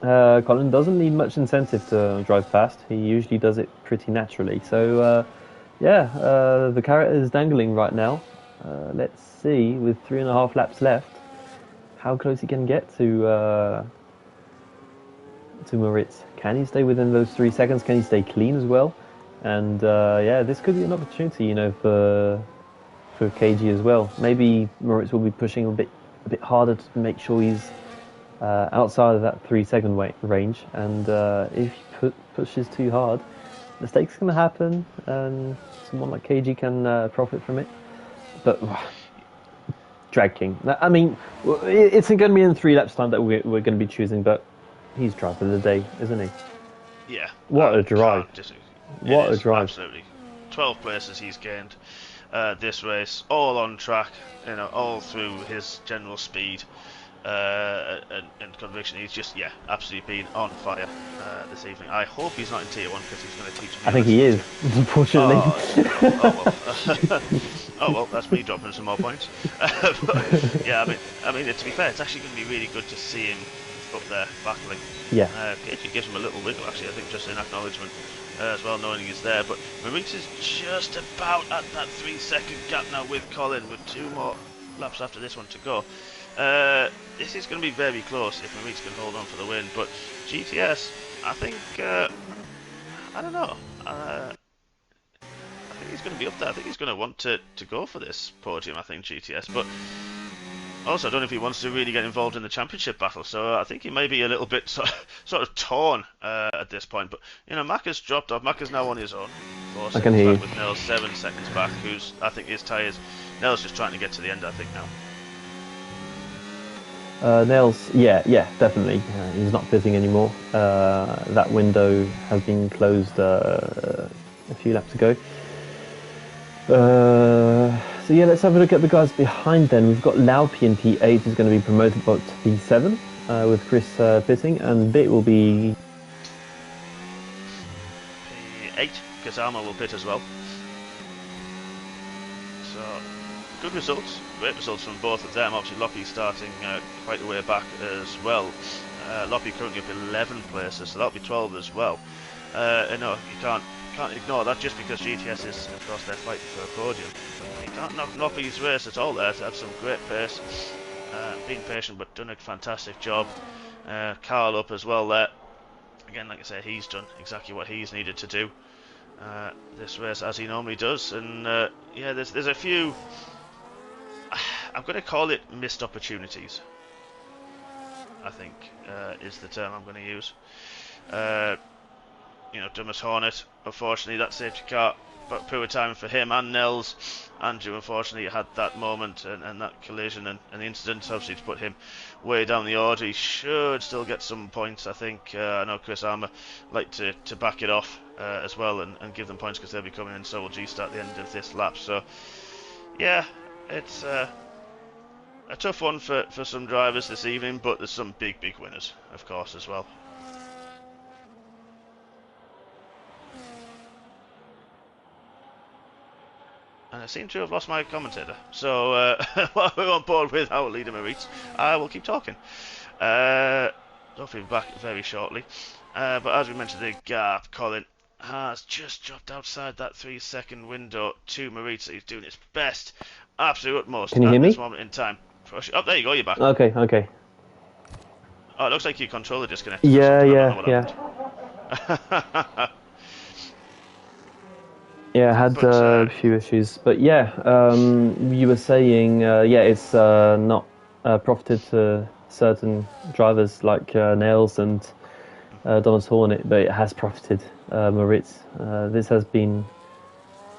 Colin doesn't need much incentive to drive fast. He usually does it pretty naturally. So, the carrot is dangling right now. Let's see, with 3.5 laps left, how close he can get to Moritz. Can he stay within those 3 seconds? Can he stay clean as well? And this could be an opportunity, for KG as well. Maybe Moritz will be pushing a bit harder to make sure he's outside of that 3-second range. And if he pushes too hard, mistakes can happen, and someone like KG can profit from it. But Drag King, I mean, it's going to be in 3 laps time that we're going to be choosing, but he's driver of the day, isn't he? Yeah. What a drive. What a drive. Absolutely. 12 places he's gained this race, all on track, all through his general speed and conviction. He's just, absolutely been on fire this evening. I hope he's not in Tier 1, because he's going to teach me. I think he is, unfortunately. Oh well, that's me dropping some more points. But, yeah, I mean, to be fair, it's actually going to be really good to see him up there battling. Yeah. It gives him a little wiggle, actually, I think, just in acknowledgement as well, knowing he's there. But Moritz is just about at that 3-second gap now with Colin, with 2 more laps after this one to go. This is going to be very close if Moritz can hold on for the win. But GTS, I think, I don't know. I think he's going to be up there. I think he's going to want to go for this podium, I think, GTS. But also, I don't know if he wants to really get involved in the championship battle, so I think he may be a little bit sort of torn at this point. But, Mack has dropped off. Mack is now on his own. I can hear you. With Nels 7 seconds back, who's, I think, his tyres. Nels just trying to get to the end, I think, now. Nels, definitely. He's not pitting anymore. That window has been closed a few laps ago. So let's have a look at the guys behind then. We've got Laupi in P8, who's going to be promoted to P7 with Chris pitting, and Bit will be P8, because Armour will pit as well. So, good results, great results from both of them. Obviously, Loppy starting quite a way back as well. Loppy currently up 11 places, so that'll be 12 as well. You can't ignore that just because GTS is, of course, they're fighting for a podium. You can't knock Loppy's race at all there. To have some great pace, being patient, but done a fantastic job. Carl up as well there. Again, like I say, he's done exactly what he's needed to do this race, as he normally does. And there's a few. I'm going to call it missed opportunities, I think, is the term I'm going to use. Dumas Hornet, unfortunately, that safety car, but poor timing for him and Nels. Andrew, unfortunately, had that moment and that collision and the incident, obviously, to put him way down the order. He should still get some points, I think. I know Chris Armour like to back it off as well and give them points, because they'll be coming in, so will G-Star at the end of this lap. So, it's a tough one for some drivers this evening, but there's some big winners, of course, as well. And I seem to have lost my commentator. So, while we're on board with our leader, Moritz, I will keep talking. Hopefully back very shortly. But as we mentioned, the gap, Colin has just dropped outside that 3-second window to Moritz. He's doing his best. absolute utmost Can you hear at me? this moment in time. Oh, there you go, you're back. Okay, okay. Oh, it looks like your controller disconnected or Yeah, something. I don't know yeah, what happened. yeah. I had But a few issues, but yeah. You were saying, yeah, it's not profited to certain drivers like Nails and Thomas Hornet, but it has profited Moritz. This has been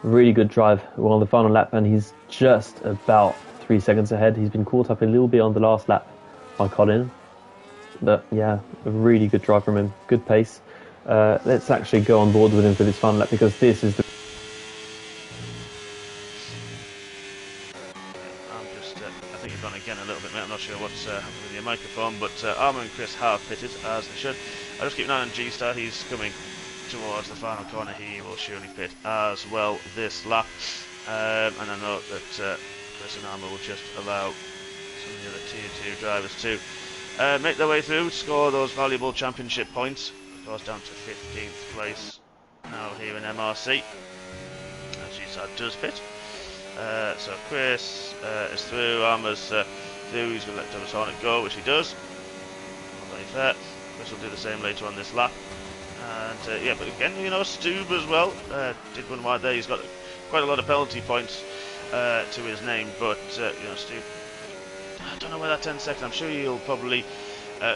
a really good drive. We're on the final lap, and he's just about 3 seconds ahead. He's been caught up a little bit on the last lap by Colin, but yeah, a really good drive from him. Good pace. Let's actually go on board with him for this final lap because this is the. I think you've gone again a little bit, mate. I'm not sure what's happening with your microphone, but Armour and Chris have pitted as they should. I'll just keep an eye on G-Star. He's coming towards the final corner. He will surely pit as well this lap. And I know that Chris and Armour will just allow some of the other Tier 2 drivers to make their way through, score those valuable championship points. Of course, down to 15th place now here in MRC. G-Star does pit. So Chris is through, Armour's through, he's going to let Thomas Hornet go, which he does. Not very fair. Chris will do the same later on this lap. And yeah, but again, you know, Stube as well, did one wide there, he's got quite a lot of penalty points to his name, but you know, Stube, I don't know where that 10 seconds, I'm sure he'll probably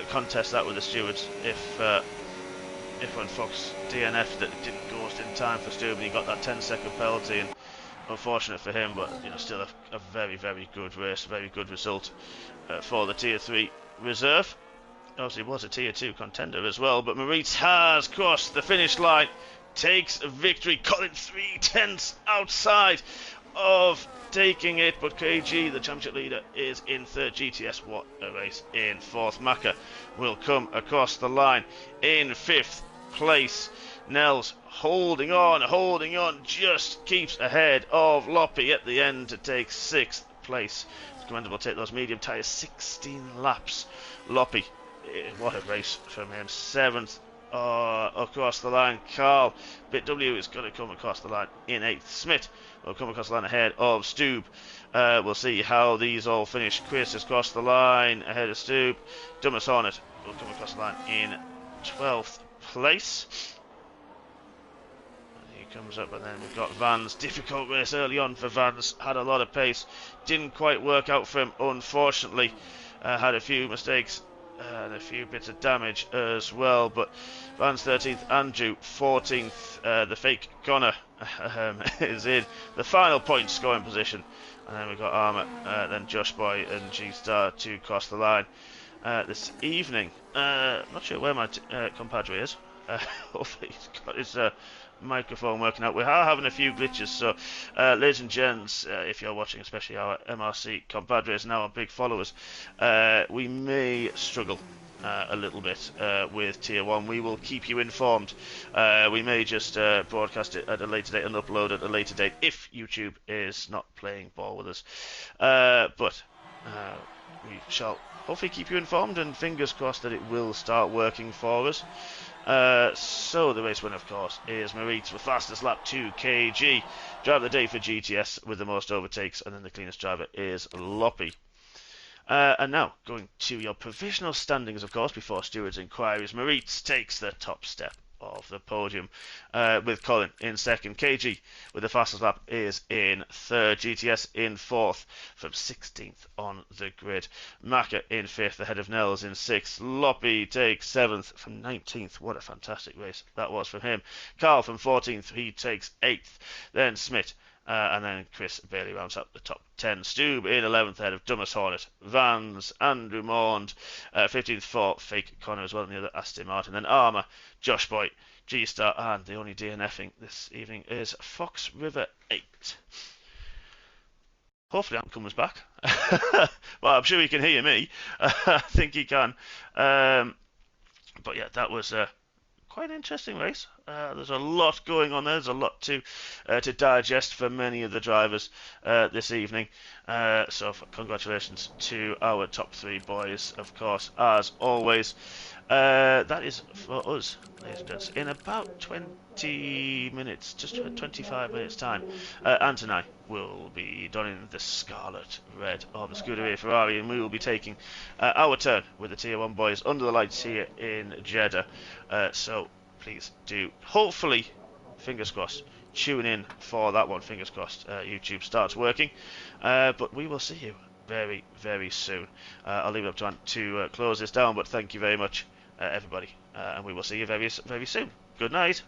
contest that with the stewards if when Fox DNF'd that it didn't go in time for Stube and he got that 10-second penalty, and unfortunate for him, but you know, still a very, very good race, very good result for the Tier 3 reserve. Obviously was a Tier 2 contender as well, but Moritz has crossed the finish line, takes a victory, Colin 3/10 outside of taking it, but KG, the championship leader, is in third. GTS, what a race, in fourth. Maka will come across the line in fifth place. Nels holding on, just keeps ahead of Loppy at the end to take sixth place. It's commendable, take those medium tyres, 16 laps. Loppy, what a race from him, seventh across the line. Carl BitW is going to come across the line in eighth. Smith will come across the line ahead of Stube. We'll see how these all finish. Chris has crossed the line ahead of Stube. Thomas Hornet will come across the line in 12th place. Comes up, and then we've got Vans. Difficult race early on for Vans, had a lot of pace, didn't quite work out for him, unfortunately. Had a few mistakes and a few bits of damage as well, but Vans 13th, Andrew 14th. The fake Connor is in the final point scoring position, and then we've got Armour, then Josh Boy and G-Star to cross the line this evening. Not sure where my compadre is. Hopefully he's got his microphone working out. We are having a few glitches, so ladies and gents, if you're watching, especially our MRC compadres, now our big followers, we may struggle a little bit with Tier 1. We will keep you informed. We may just broadcast it at a later date and upload at a later date if YouTube is not playing ball with us. But we shall hopefully keep you informed, and fingers crossed that it will start working for us. So the race winner, of course, is Moritz with fastest lap 2 kg. Driver of the day for GTS with the most overtakes, and then the cleanest driver is Loppy. And now, going to your provisional standings, of course, before stewards' inquiries. Moritz takes the top step of the podium with Colin in second. KG with the fastest lap is in third. GTS in fourth from 16th on the grid. Maka in fifth ahead of Nels in sixth. Loppy takes seventh from 19th. What a fantastic race that was from him. Carl from 14th, he takes eighth. Then Smith. And then Chris Bailey rounds up the top 10. Stube in 11th ahead of Thomas Hornet. Vans, Andrew Maund, 15th for Fake Connor as well, and the other Aston Martin. Then Armour, Josh Boy, G-Star, and the only DNFing this evening is Fox River 8. Hopefully Adam comes back. Well, I'm sure he can hear me. I think he can. But yeah, that was quite an interesting race. There's a lot going on there. There's a lot to digest for many of the drivers this evening. So congratulations to our top three boys, of course, as always. That is for us, ladies and gents. In about 20 minutes, just 25 minutes time, Ant and I will be donning the scarlet red of the Scuderia Ferrari, and we will be taking our turn with the Tier 1 boys under the lights here in Jeddah. So please do, hopefully, fingers crossed, tune in for that one. Fingers crossed YouTube starts working. But we will see you very, very soon. I'll leave it up to Ant to close this down, but thank you very much, everybody, and we will see you very, very soon. Good night.